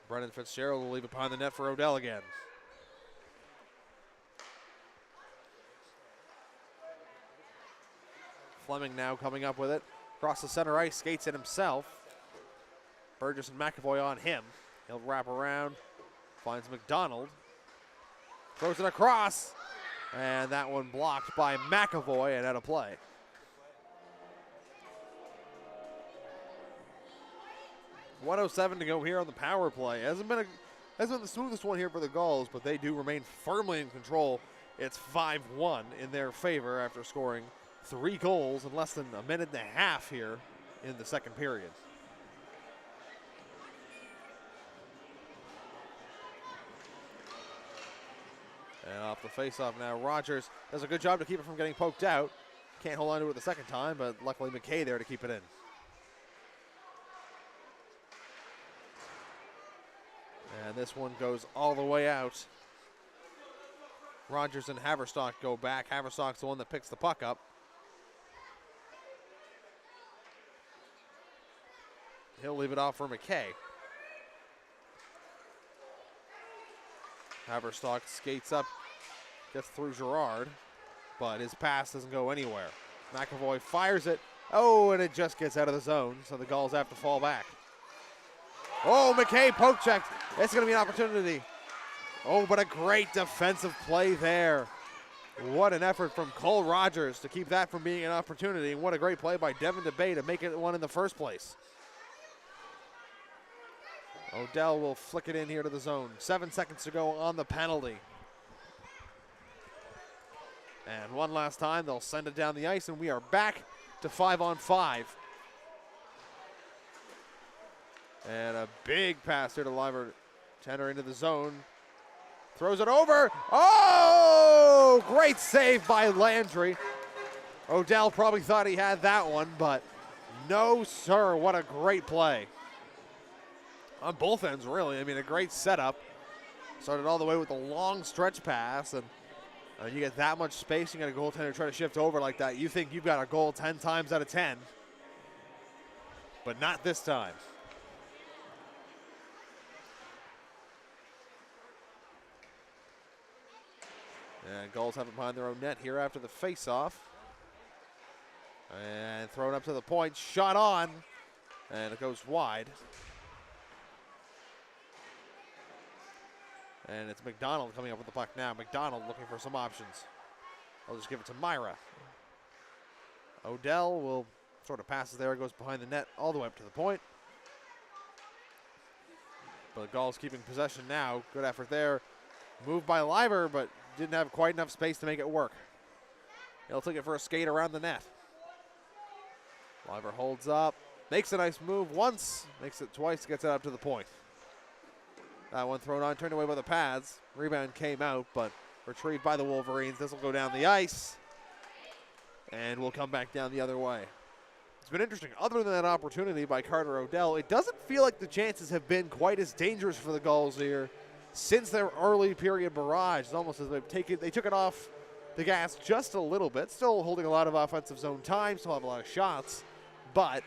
Brennan Fitzgerald will leave it behind the net for Odell again. Fleming now coming up with it. Across the center ice, skates it himself. Burgess and McAvoy on him. He'll wrap around, finds McDonald. Throws it across, and that one blocked by McAvoy and out of play. .107 to go here on the power play. Hasn't been the smoothest one here for the Gulls, but they do remain firmly in control. It's 5-1 in their favor after scoring 3 goals in less than a minute and a half here in the second period. And off the faceoff now, Rogers does a good job to keep it from getting poked out. Can't hold on to it the second time, but luckily McKay there to keep it in. And this one goes all the way out. Rogers and Haverstock go back. Haverstock's the one that picks the puck up. He'll leave it off for McKay. Haverstock skates up, gets through Girard, but his pass doesn't go anywhere. McAvoy fires it. Oh, and it just gets out of the zone, so the Gulls have to fall back. Oh, McKay poke checked. It's going to be an opportunity. Oh, but a great defensive play there. What an effort from Cole Rogers to keep that from being an opportunity. And what a great play by Devin DeBay to make it one in the first place. Odell will flick it in here to the zone. 7 seconds to go on the penalty. And one last time, they'll send it down the ice, and we are back to 5-on-5. And a big pass here to Liver. Tenner into the zone. Throws it over. Oh! Great save by Landry. Odell probably thought he had that one, but no, sir. What a great play. On both ends, really. I mean, a great setup. Started all the way with a long stretch pass, and you get that much space, you got a goaltender try to shift over like that. You think you've got a goal 10 times out of 10, but not this time. And Gulls have it behind their own net here after the face-off. And thrown up to the point, shot on, and it goes wide. And it's McDonald coming up with the puck now. McDonald looking for some options. I'll just give it to Myra. Odell will sort of passes there, goes behind the net all the way up to the point. But the Gulls keeping possession now. Good effort there. Moved by Liver, but didn't have quite enough space to make it work. He'll take it for a skate around the net. Liver holds up, makes a nice move once, makes it twice, gets it up to the point. That one thrown on, turned away by the pads. Rebound came out, but retrieved by the Wolverines. This will go down the ice, and will come back down the other way. It's been interesting. Other than that opportunity by Carter Odell, it doesn't feel like the chances have been quite as dangerous for the Gulls here since their early period barrage. It's almost as they took it off the gas just a little bit. Still holding a lot of offensive zone time, still have a lot of shots, but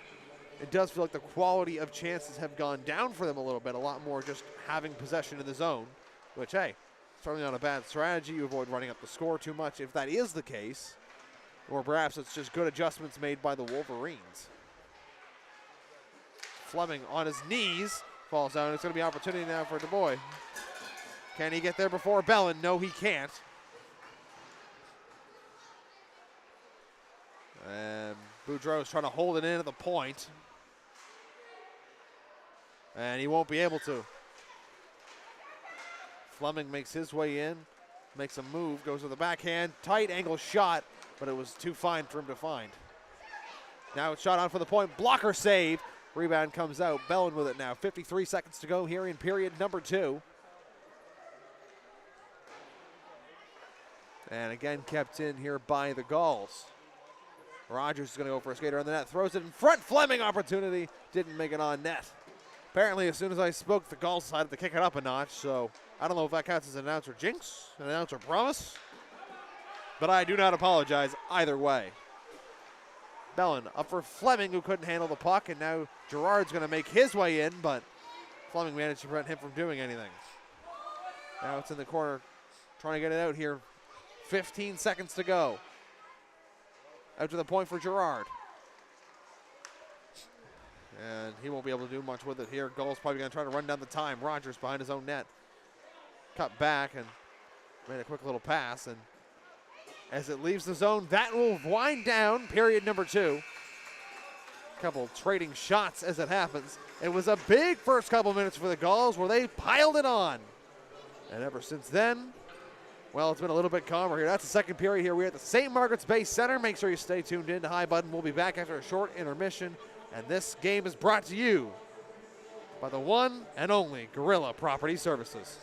it does feel like the quality of chances have gone down for them a little bit, a lot more just having possession in the zone, which, hey, certainly not a bad strategy. You avoid running up the score too much. If that is the case, Or perhaps it's just good adjustments made by the Wolverines. Fleming on his knees, falls down. It's going to be an opportunity now for DuBois. Can he get there before Bellin? No, he can't. And Boudreau's trying to hold it in at the point. And he won't be able to. Fleming makes his way in, makes a move, goes to the backhand, tight angle shot, but it was too fine for him to find. Now it's shot on for the point, blocker save. Rebound comes out, Bellin with it now. 53 seconds to go here in period number 2. And again kept in here by the Gulls. Rogers is going to go for a skater on the net, throws it in front, Fleming opportunity, didn't make it on net. Apparently as soon as I spoke, the Gulls decided to kick it up a notch, so I don't know if that counts as an announcer jinx, an announcer promise, but I do not apologize either way. Bellin up for Fleming, who couldn't handle the puck, and now Gerard's going to make his way in, but Fleming managed to prevent him from doing anything. Now it's in the corner, trying to get it out here. 15 seconds to go. Out to the point for Gerard. And he won't be able to do much with it here. Gulls probably going to try to run down the time. Rogers behind his own net. Cut back and made a quick little pass, and as it leaves the zone, that will wind down period number 2. Couple trading shots as it happens. It was a big first couple minutes for the Gulls where they piled it on. And ever since then, well, it's been a little bit calmer here. That's the second period here. We're at the St. Margaret's Bay Center. Make sure you stay tuned in to High Button. We'll be back after a short intermission. And this game is brought to you by the one and only Gorilla Property Services.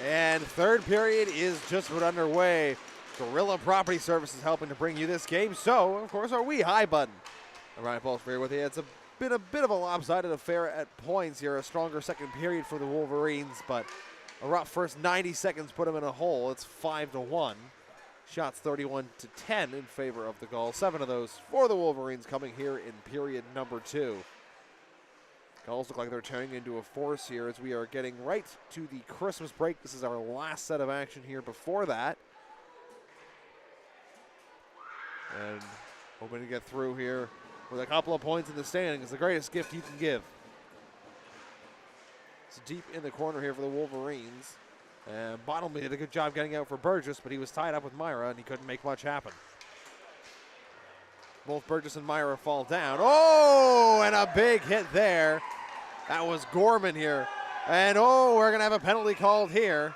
And third period is just about underway. Gorilla Property Services helping to bring you this game. So, of course, our wee high button. Ryan Paul's here with you. It's been a bit of a lopsided affair at points here. A stronger second period for the Wolverines, but a rough first 90 seconds put them in a hole. It's 5-1. Shots 31-10 in favor of the Gulls. 7 of those for the Wolverines coming here in period number 2. Gulls look like they're turning into a force here as we are getting right to the Christmas break. This is our last set of action here before that. And hoping to get through here with a couple of points in the standings. The greatest gift you can give. It's deep in the corner here for the Wolverines. And Bottomley did a good job getting out for Burgess, but he was tied up with Myra and he couldn't make much happen. Both Burgess and Myra fall down. Oh, and a big hit there. That was Gorman here. And oh, we're going to have a penalty called here.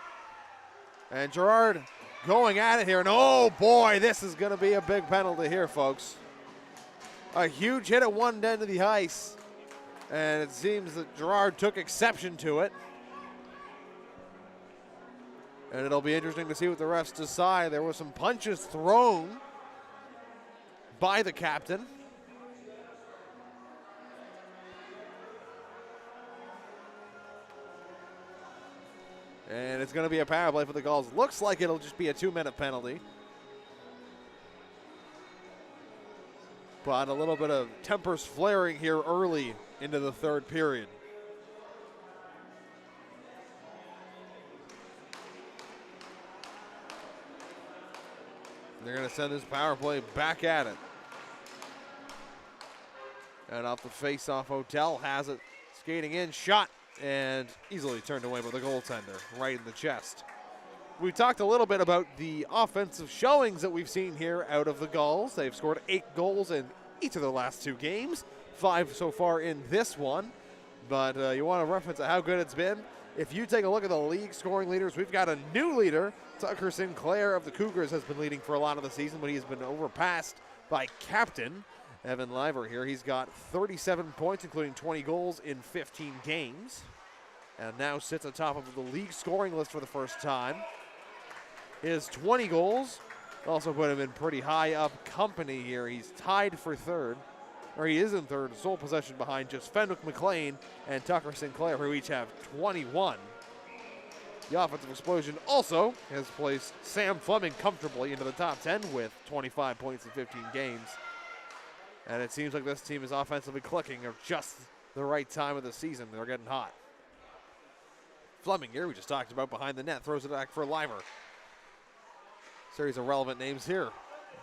And Gerard going at it here. And oh boy, this is going to be a big penalty here, folks. A huge hit at one end of the ice. And it seems that Gerard took exception to it. And it'll be interesting to see what the refs decide. There were some punches thrown by the captain. And it's going to be a power play for the Gulls. Looks like it'll just be a 2-minute penalty. But a little bit of tempers flaring here early into the third period. They're going to send this power play back at it. And off the face-off, Odell has it. Skating in, shot, and easily turned away by the goaltender, right in the chest. We talked a little bit about the offensive showings that we've seen here out of the Gulls. They've scored 8 goals in each of their last 2 games, 5 so far in this one. But you want to reference how good it's been. If you take a look at the league scoring leaders, we've got a new leader. Tucker Sinclair of the Cougars has been leading for a lot of the season, but he's been overpassed by captain Evan Liver here. He's got 37 points, including 20 goals in 15 games, and now sits atop of the league scoring list for the first time. His 20 goals also put him in pretty high up company here. He's tied for third, or he is in third, sole possession behind just Fenwick McLean and Tucker Sinclair, who each have 21. The offensive explosion also has placed Sam Fleming comfortably into the top 10 with 25 points in 15 games. And it seems like this team is offensively clicking at just the right time of the season. They're getting hot. Fleming here, we just talked about behind the net, throws it back for Liver. Series of relevant names here,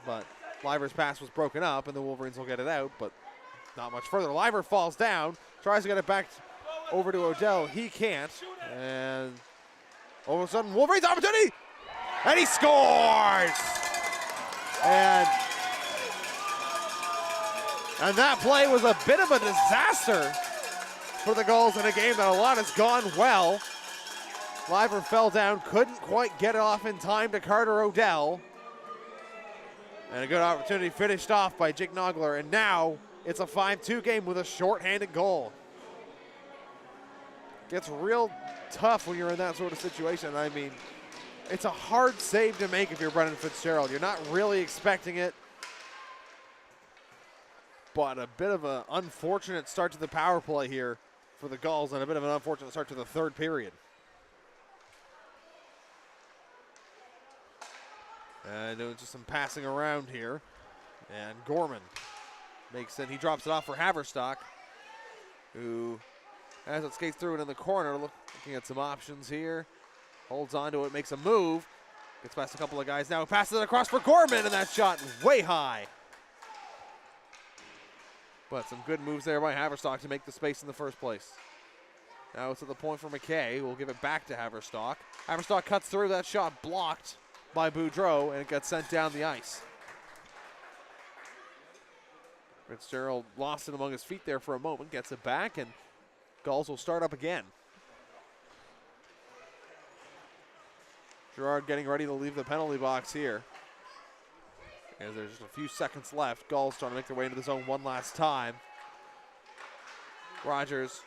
but Liver's pass was broken up and the Wolverines will get it out, but not much further. Liver falls down, tries to get it back over to Odell. He can't, and all of a sudden, Wolverines opportunity, and he scores! And that play was a bit of a disaster for the Gulls in a game that a lot has gone well. Liver fell down, couldn't quite get it off in time to Carter Odell. And a good opportunity finished off by Jake Nogler, and now it's a 5-2 game with a shorthanded goal. Gets real tough when you're in that sort of situation. I mean, it's a hard save to make if you're Brendan Fitzgerald. You're not really expecting it. But a bit of an unfortunate start to the power play here for the Gulls, and a bit of an unfortunate start to the third period. And doing just some passing around here. And Gorman makes it. He drops it off for Haverstock, who, as it skates through it in the corner, looking at some options here. Holds on to it, makes a move. Gets past a couple of guys now. Passes it across for Gorman, and that shot way high. But some good moves there by Haverstock to make the space in the first place. Now it's at the point for McKay. We'll give it back to Haverstock. Haverstock cuts through. That shot blocked by Boudreau, and it gets sent down the ice. Fitzgerald lost it among his feet there for a moment, gets it back, and Gulls will start up again. Gerard getting ready to leave the penalty box here. As there's just a few seconds left. Gulls trying to make their way into the zone one last time. Rogers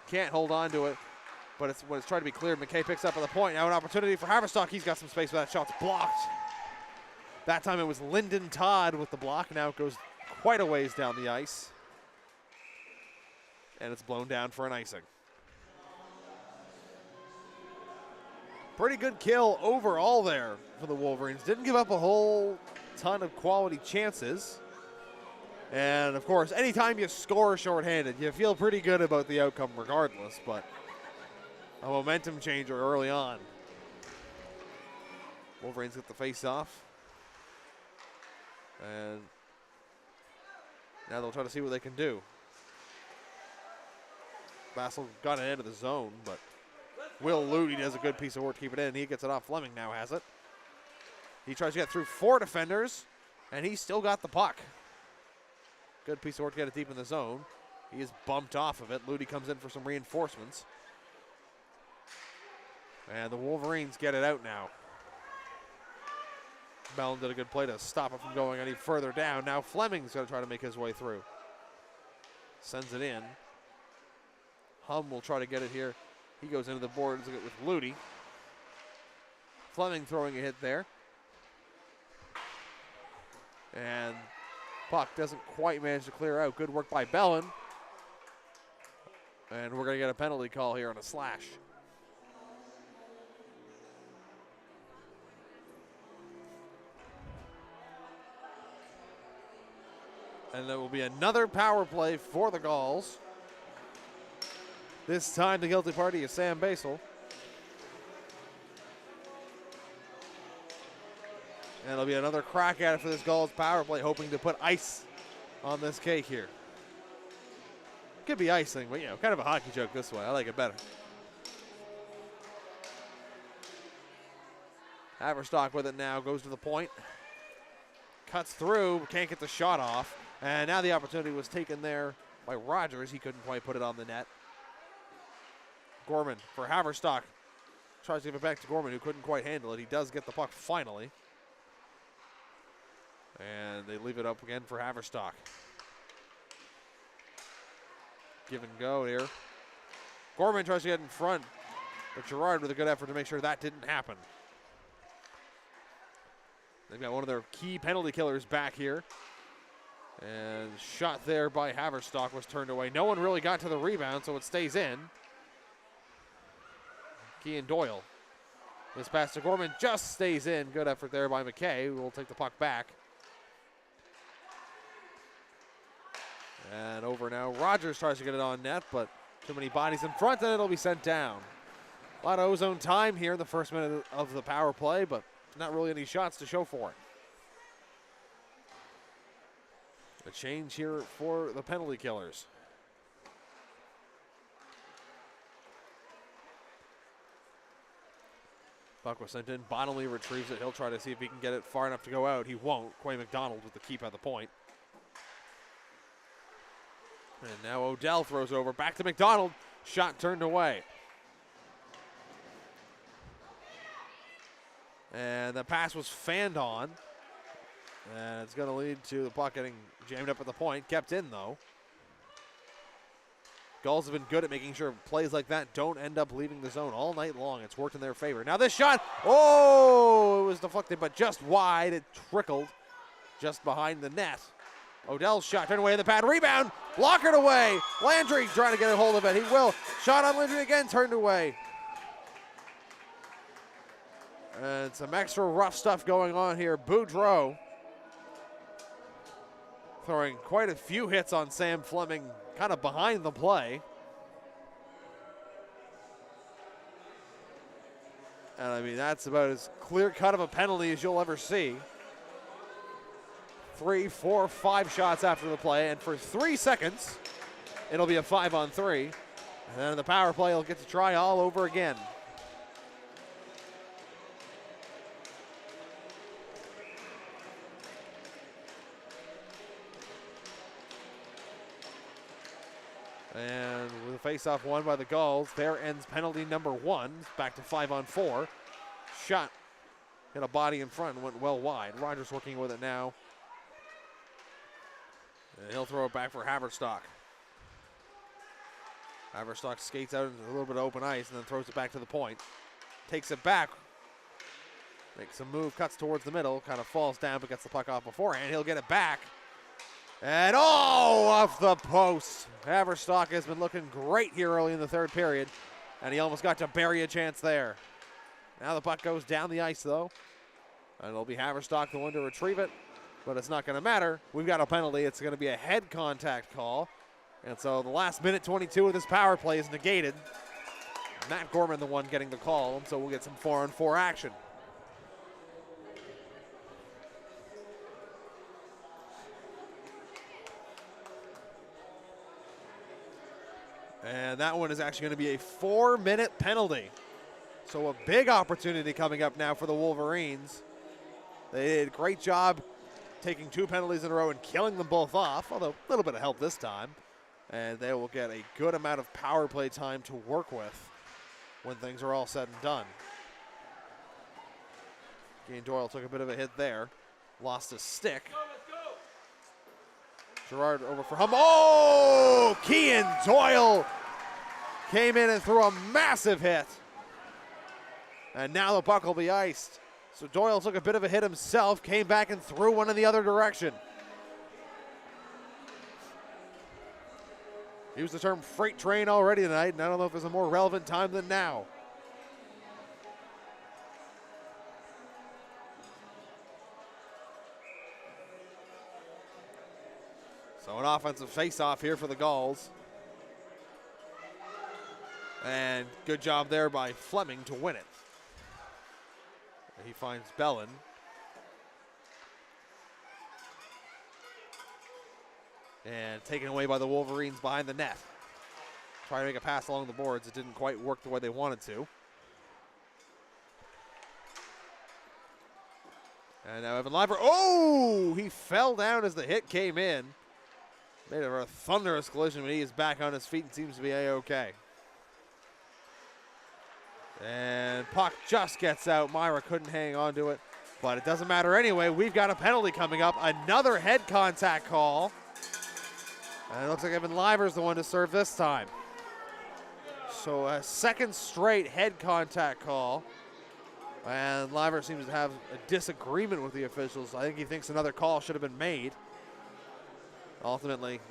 can't hold on to it. but it's when it's trying to be cleared. McKay picks up at the point. Now an opportunity for Haverstock. He's got some space, but that shot's blocked. That time it was Lyndon Todd with the block. Now it goes quite a ways down the ice. And it's blown down for an icing. Pretty good kill overall there for the Wolverines. Didn't give up a whole ton of quality chances. And, of course, anytime you score shorthanded, you feel pretty good about the outcome regardless, but a momentum changer early on. Wolverines get the face-off. And now they'll try to see what they can do. Bassel got it into the zone, but Will Ludy does a good piece of work to keep it in. He gets it off. Fleming now has it. He tries to get through 4 defenders, and he's still got the puck. Good piece of work to get it deep in the zone. He is bumped off of it. Ludy comes in for some reinforcements. And the Wolverines get it out now. Bellin did a good play to stop it from going any further down. Now Fleming's going to try to make his way through. Sends it in. Hum will try to get it here. He goes into the boards with Ludy. Fleming throwing a hit there. And puck doesn't quite manage to clear out. Good work by Bellin. And we're going to get a penalty call here on a slash. And there will be another power play for the Gulls. This time the guilty party is Sam Basel. And it'll be another crack at it for this Gulls power play, hoping to put ice on this cake here. Could be icing, but kind of a hockey joke this way. I like it better. Haverstock with it now, goes to the point. Cuts through, can't get the shot off. And now the opportunity was taken there by Rogers. He couldn't quite put it on the net. Gorman for Haverstock. Tries to give it back to Gorman, who couldn't quite handle it. He does get the puck finally. And they leave it up again for Haverstock. Give and go here. Gorman tries to get in front, but Gerard with a good effort to make sure that didn't happen. They've got one of their key penalty killers back here. And shot there by Haverstock was turned away. No one really got to the rebound, so it stays in. Kean Doyle. This pass to Gorman just stays in. Good effort there by McKay, who will take the puck back. And over now. Rogers tries to get it on net, but too many bodies in front, and it'll be sent down. A lot of ozone time here in the first minute of the power play, but not really any shots to show for it. A change here for the penalty killers. Puck was sent in. Bonnelly retrieves it. He'll try to see if he can get it far enough to go out. He won't. Quay McDonald with the keep at the point. And now Odell throws over. Back to McDonald. Shot turned away. And the pass was fanned on. And it's going to lead to the puck getting jammed up at the point. Kept in, though. Gulls have been good at making sure plays like that don't end up leaving the zone all night long. It's worked in their favor. Now this shot, oh, it was deflected, but just wide. It trickled just behind the net. Odell's shot turned away in the pad. Rebound, blockered away. Landry trying to get a hold of it. He will. Shot on Landry again, turned away. And some extra rough stuff going on here. Boudreau throwing quite a few hits on Sam Fleming, kind of behind the play. And I mean, that's about as clear cut of a penalty as you'll ever see. 3, 4, 5 shots after the play, and for 3 seconds, it'll be a 5-on-3. And then the power play will get to try all over again. And with a face-off won by the Gulls, there ends penalty number 1. Back to 5-on-4. Shot hit a body in front and went well wide. Rogers working with it now. And he'll throw it back for Haverstock. Haverstock skates out into a little bit of open ice and then throws it back to the point. Takes it back. Makes a move, cuts towards the middle, kind of falls down but gets the puck off beforehand. He'll get it back. And off the post. Haverstock has been looking great here early in the third period, and he almost got to bury a chance there. Now the puck goes down the ice though, and it'll be Haverstock the one to retrieve it, but it's not going to matter. We've got a penalty. It's going to be a head contact call, and so the last minute 22 of this power play is negated. Matt Gorman the one getting the call, and so we'll get some 4-on-4 action. And that one is actually going to be a 4-minute penalty. So a big opportunity coming up now for the Wolverines. They did a great job taking 2 penalties in a row and killing them both off, although a little bit of help this time. And they will get a good amount of power play time to work with when things are all said and done. Kean Doyle took a bit of a hit there. Lost his stick. Gerard over for Hum. Oh! Kean Doyle came in and threw a massive hit. And now the puck will be iced. So Doyle took a bit of a hit himself, came back and threw one in the other direction. He used the term freight train already tonight, and I don't know if there's a more relevant time than now. So an offensive face-off here for the Gulls. And good job there by Fleming to win it. He finds Bellin. And taken away by the Wolverines behind the net. Trying to make a pass along the boards. It didn't quite work the way they wanted to. And now Evan Liver. Oh! He fell down as the hit came in. Made a thunderous collision, but he is back on his feet and seems to be A-okay. And puck just gets out. Myra couldn't hang on to it, but it doesn't matter anyway. We've got a penalty coming up. Another head contact call. And it looks like Evan Liver's the one to serve this time. So a second straight head contact call. And Liver seems to have a disagreement with the officials. I think he thinks another call should have been made. Ultimately,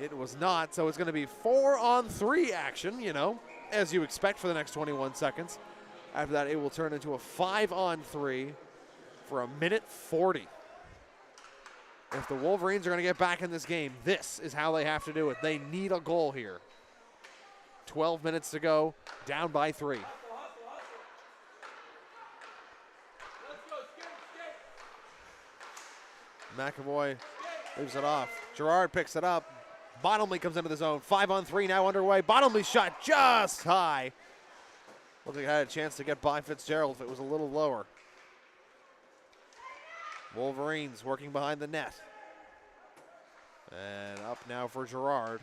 it was not, so it's going to be 4-on-3 action, you know, as you expect for the next 21 seconds. After that, it will turn into a 5-on-3 for a minute 40. If the Wolverines are going to get back in this game, this is how they have to do it. They need a goal here. 12 minutes to go, down by 3. McAvoy leaves it off. Gerard picks it up. Bottomley comes into the zone. 5-on-3 now underway. Bottomley shot just high. Looks like he had a chance to get by Fitzgerald if it was a little lower. Wolverines working behind the net. And up now for Gerard.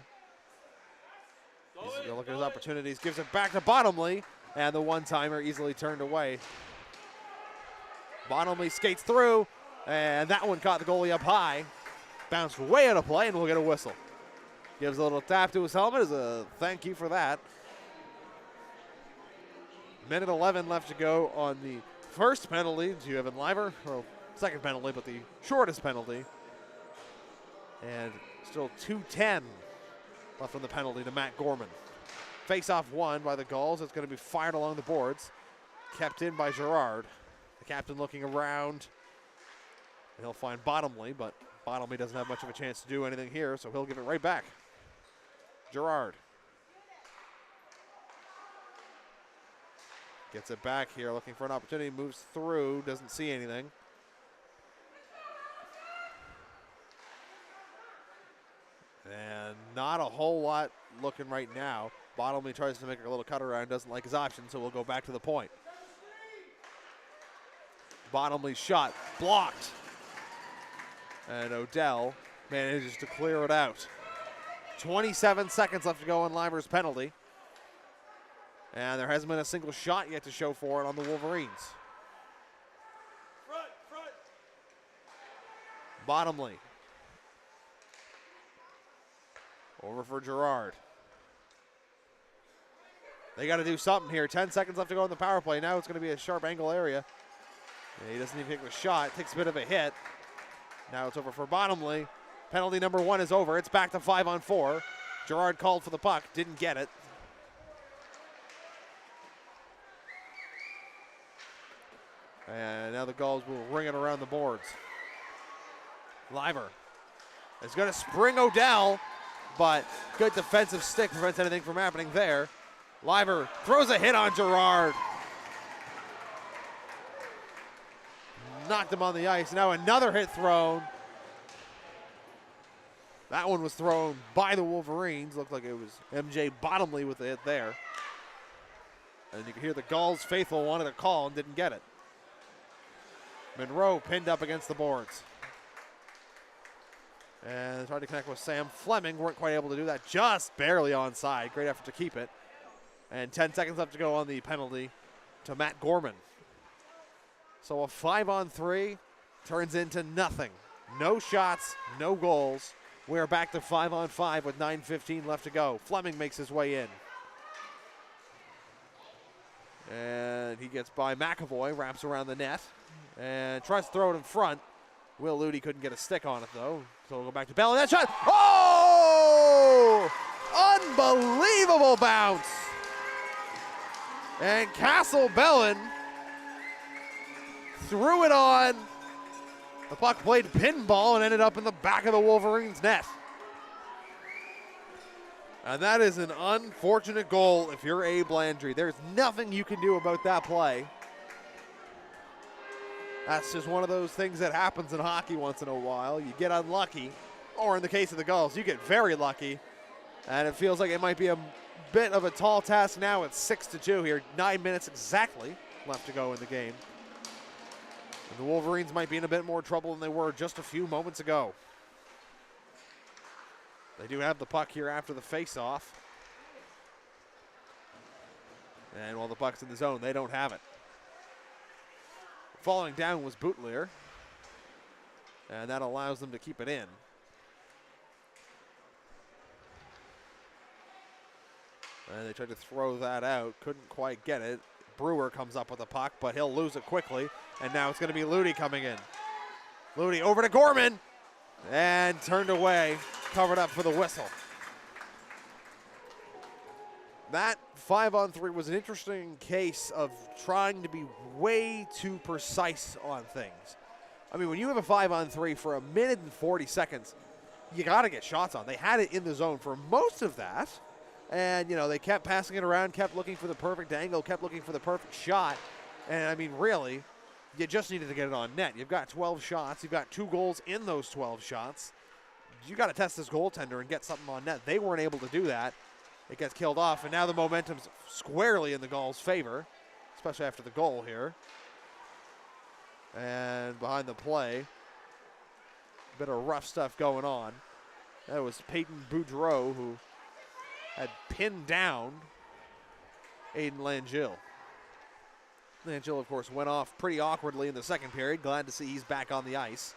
He's going to look at his opportunities. Gives it back to Bottomley. And the one-timer easily turned away. Bottomley skates through. And that one caught the goalie up high. Bounced way out of play, and we'll get a whistle. Gives a little tap to his helmet as a thank you for that. Minute 11 left to go on the first penalty to Evan Liver. Well, second penalty, but the shortest penalty. And still 2:10 left on the penalty to Matt Gorman. Face-off won by the Gulls. It's going to be fired along the boards. Kept in by Gerard. The captain looking around. And he'll find Bottomley, but Bottomley doesn't have much of a chance to do anything here, so he'll give it right back. Gerard. Gets it back here, looking for an opportunity, moves through, doesn't see anything. And not a whole lot looking right now. Bottomley tries to make a little cut around, doesn't like his option, so we'll go back to the point. Bottomley's shot blocked. And Odell manages to clear it out. 27 seconds left to go on Liver's penalty. And there hasn't been a single shot yet to show for it on the Wolverines. Front. Bottomley. Over for Gerard. They got to do something here. 10 seconds left to go in the power play. Now it's going to be a sharp angle area. And he doesn't even take the shot. Takes a bit of a hit. Now it's over for Bottomley. Penalty number 1 is over. It's back to 5-on-4. Gerard called for the puck. Didn't get it. And now the Gulls will ring it around the boards. Liver is going to spring Odell, but good defensive stick prevents anything from happening there. Liver throws a hit on Gerard. Knocked him on the ice. Now another hit thrown. That one was thrown by the Wolverines. Looked like it was MJ Bottomley with the hit there. And you can hear the Gulls faithful wanted a call and didn't get it. Monroe pinned up against the boards. And tried to connect with Sam Fleming. Weren't quite able to do that. Just barely onside. Great effort to keep it. And 10 seconds left to go on the penalty to Matt Gorman. So a 5-on-3 turns into nothing. No shots, no goals. We are back to 5-on-5 with 9:15 left to go. Fleming makes his way in. And he gets by McAvoy, wraps around the net, and tries to throw it in front. Will Ludy couldn't get a stick on it, though. So we'll go back to Bell, and that shot. Oh! Unbelievable bounce. And Castle Bellin threw it on. The puck played pinball and ended up in the back of the Wolverines' net. And that is an unfortunate goal if you're Abe Landry. There's nothing you can do about that play. That's just one of those things that happens in hockey once in a while. You get unlucky, or in the case of the Gulls, you get very lucky. And it feels like it might be a bit of a tall task now. It's 6-2 here. 9 minutes exactly left to go in the game. And the Wolverines might be in a bit more trouble than they were just a few moments ago. They do have the puck here after the face-off. And while the puck's in the zone, they don't have it. Falling down was Boutelier. And that allows them to keep it in. And they tried to throw that out. Couldn't quite get it. Brewer comes up with the puck, but he'll lose it quickly. And now it's going to be Ludy coming in. Ludy over to Gorman. And turned away. Covered up for the whistle. That 5-on-3 was an interesting case of trying to be way too precise on things. I mean, when you have a 5-on-3 for 1 minute and 40 seconds, you got to get shots on. They had it in the zone for most of that. And, you know, they kept passing it around, kept looking for the perfect angle, kept looking for the perfect shot. And, I mean, really, you just needed to get it on net. You've got 12 shots. You've got 2 goals in those 12 shots. You got to test this goaltender and get something on net. They weren't able to do that. It gets killed off, and now the momentum's squarely in the Gulls' favor, especially after the goal here. And behind the play, a bit of rough stuff going on. That was Peyton Boudreau who had pinned down Aiden Langille. Langille, of course, went off pretty awkwardly in the second period. Glad to see he's back on the ice.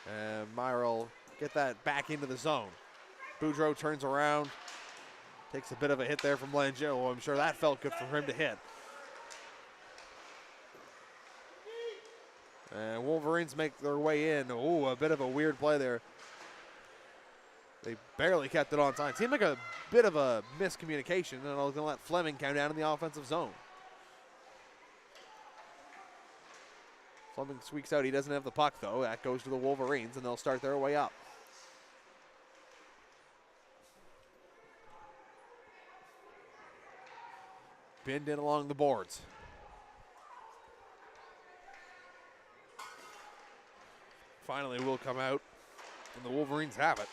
And Meyer will get that back into the zone. Boudreau turns around, takes a bit of a hit there from Langille. Well, I'm sure that felt good for him to hit. And Wolverines make their way in. Ooh, a bit of a weird play there. They barely kept it on time. Seemed like a bit of a miscommunication, and I was going to let Fleming count down in the offensive zone. Fleming squeaks out. He doesn't have the puck, though. That goes to the Wolverines, and they'll start their way up. Pinned in along the boards. Finally will come out, and the Wolverines have it.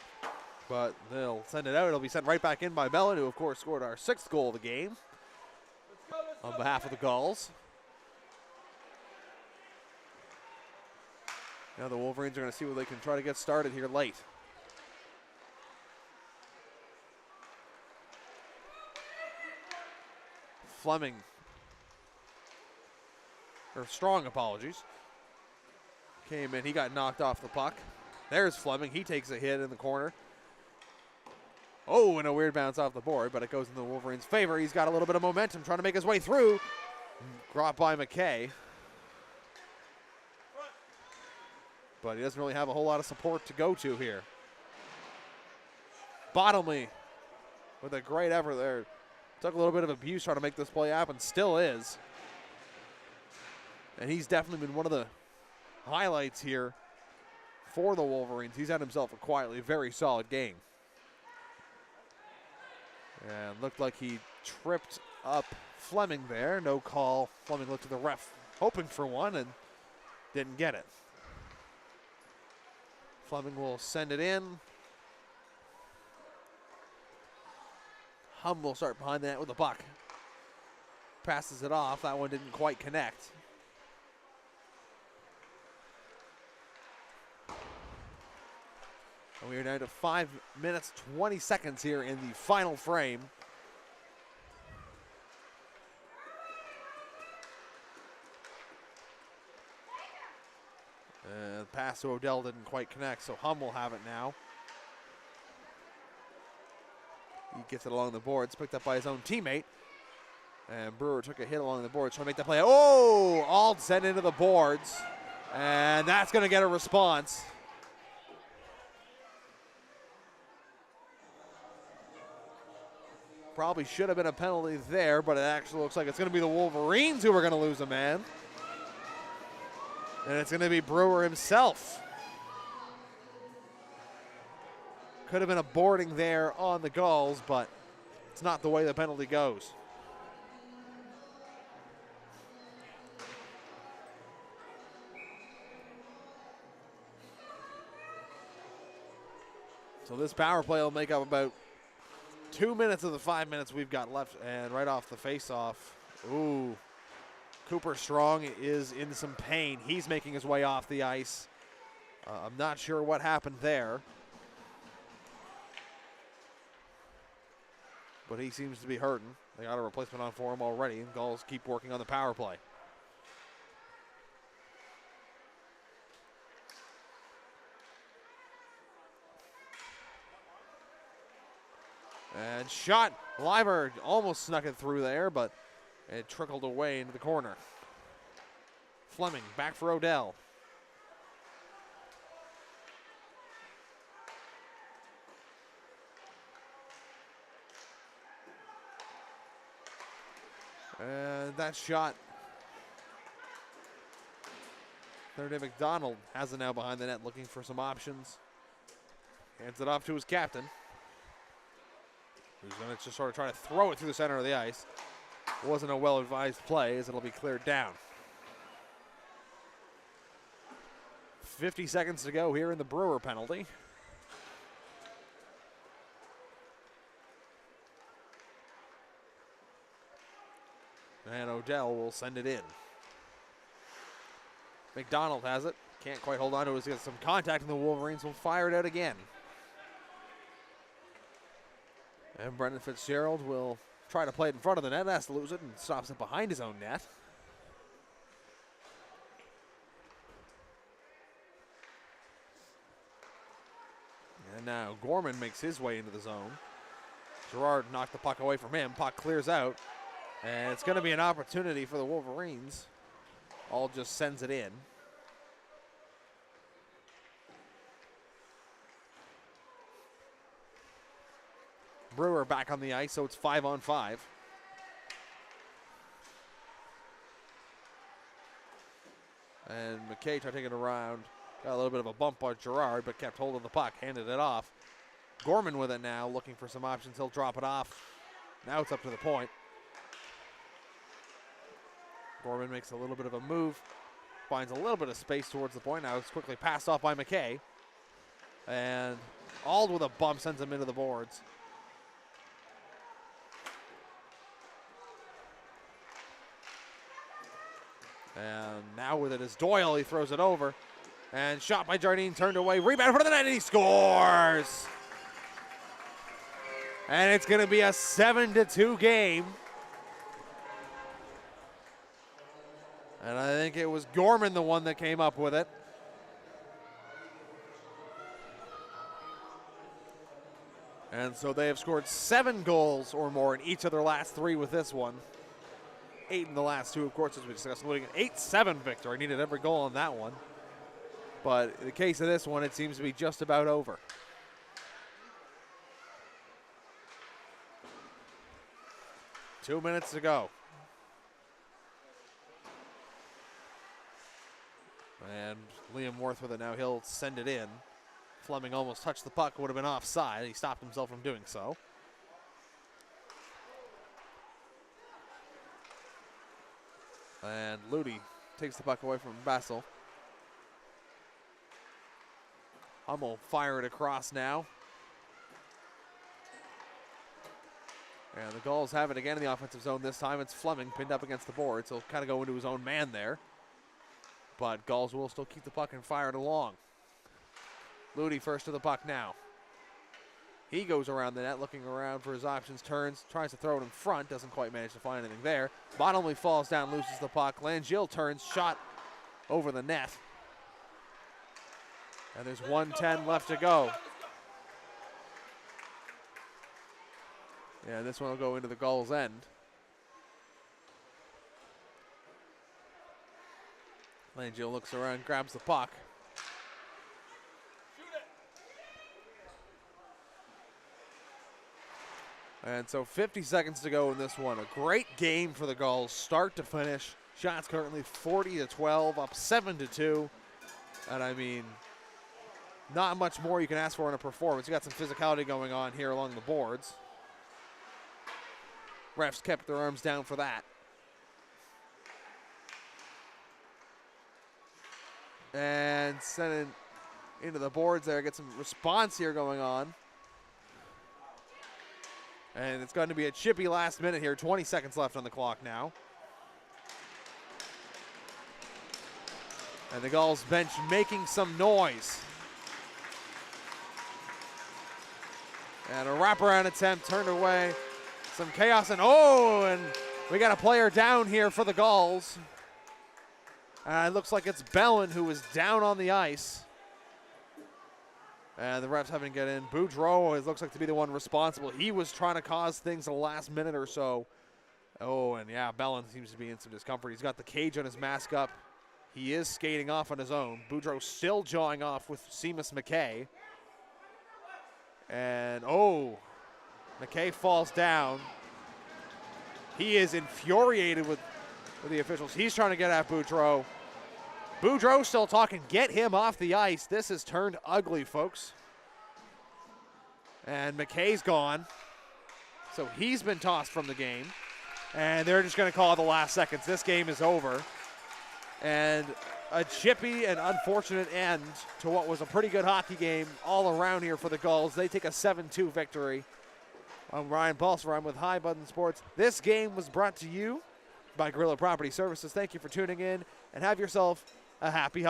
But they'll send it out. It'll be sent right back in by Bellin, who, of course, scored our 6th goal of the game on behalf of the Gulls. Now the Wolverines are going to see what they can try to get started here late. Fleming, or Strong, apologies, came in. He got knocked off the puck. There's Fleming. He takes a hit in the corner. Oh, and a weird bounce off the board, but it goes in the Wolverines' favor. He's got a little bit of momentum trying to make his way through. Dropped by McKay. But he doesn't really have a whole lot of support to go to here. Bottomley with a great effort there. Took a little bit of abuse trying to make this play happen. Still is. And he's definitely been one of the highlights here for the Wolverines. He's had himself a quietly very solid game. And looked like he tripped up Fleming there. No call. Fleming looked to the ref hoping for one and didn't get it. Fleming will send it in. Hum will start behind the net with the puck. Passes it off. That one didn't quite connect. And we are down to 5 minutes, 20 seconds here in the final frame. And the pass to Odell didn't quite connect, so Hum will have it now. He gets it along the boards, picked up by his own teammate. And Brewer took a hit along the boards trying to make that play. Oh, Ald sent into the boards. And that's going to get a response. Probably should have been a penalty there, but it actually looks like it's going to be the Wolverines who are going to lose a man. And it's going to be Brewer himself. Could have been a boarding there on the Gulls, but it's not the way the penalty goes. So this power play will make up about 2 minutes of the 5 minutes we've got left. And right off the face-off, ooh, Cooper Strong is in some pain. He's making his way off the ice. I'm not sure what happened there. But he seems to be hurting. They got a replacement on for him already, and Gulls keep working on the power play. And shot. Liver almost snuck it through there, but it trickled away into the corner. Fleming back for Odell. And that shot. Third day McDonald has it now behind the net, looking for some options. Hands it off to his captain, who's going to just sort of try to throw it through the center of the ice. Wasn't a well-advised play, as it'll be cleared down. 50 seconds to go here in the Brewer penalty. And Odell will send it in. McDonald has it. Can't quite hold on to it. He gets some contact, and the Wolverines will fire it out again. And Brendan Fitzgerald will try to play it in front of the net. Has to lose it and stops it behind his own net. And now Gorman makes his way into the zone. Gerard knocked the puck away from him. Puck clears out. And it's going to be an opportunity for the Wolverines. All just sends it in. Brewer back on the ice, so it's 5-on-5. And McKay tried taking it around. Got a little bit of a bump by Gerard, but kept hold of the puck, handed it off. Gorman with it now, looking for some options. He'll drop it off. Now it's up to the point. Gorman makes a little bit of a move, finds a little bit of space towards the point. Now it's quickly passed off by McKay. And Ald with a bump sends him into the boards. And now with it is Doyle. He throws it over. And shot by Jardine, turned away. Rebound in front of the net, and he scores! And it's going to be a 7-2 game. And I think it was Gorman the one that came up with it. And so they have scored 7 goals or more in each of their last 3 with this one. 8 in the last 2, of course, as we discussed, including an 8-7 victory. Needed every goal on that one. But in the case of this one, it seems to be just about over. Two minutes to go. And Liam Worth with it now. He'll send it in. Fleming almost touched the puck. Would have been offside. He stopped himself from doing so. And Ludi takes the puck away from Bassel. Hummel fire it across now. And the Gulls have it again in the offensive zone this time. It's Fleming pinned up against the boards. He'll kind of go into his own man there. But Gulls will still keep the puck and fire it along. Ludi first to the puck now. He goes around the net, looking around for his options, turns, tries to throw it in front, doesn't quite manage to find anything there. Bottomley falls down, loses the puck. Langill turns, shot over the net. And there's 1:10 left to go. Yeah, this one will go into the Gulls' end. Langill looks around, grabs the puck. And so 50 seconds to go in this one. A great game for the Gulls, start to finish. Shots currently 40-12, up 7-2. And I mean, not much more you can ask for in a performance. You got some physicality going on here along the boards. Refs kept their arms down for that. And sent it into the boards there. Get some response here going on. And it's going to be a chippy last minute here. 20 seconds left on the clock now. And the Gulls bench making some noise. And a wraparound attempt turned away. Some chaos and we got a player down here for the Gulls. It looks like it's Bellin who is down on the ice. And the refs having to get in. Boudreau looks like to be the one responsible. He was trying to cause things the last minute or so. Oh, and yeah, Bellin seems to be in some discomfort. He's got the cage on his mask up. He is skating off on his own. Boudreau still jawing off with Seamus McKay. And McKay falls down. He is infuriated with the officials. He's trying to get at Boudreau. Boudreau still talking. Get him off the ice. This has turned ugly, folks. And McKay's gone. So he's been tossed from the game. And they're just going to call it the last seconds. This game is over. And a chippy and unfortunate end to what was a pretty good hockey game all around here for the Gulls. They take a 7-2 victory. I'm Ryan Balser. I'm with High Button Sports. This game was brought to you by Gorilla Property Services. Thank you for tuning in, and have yourself a happy holiday.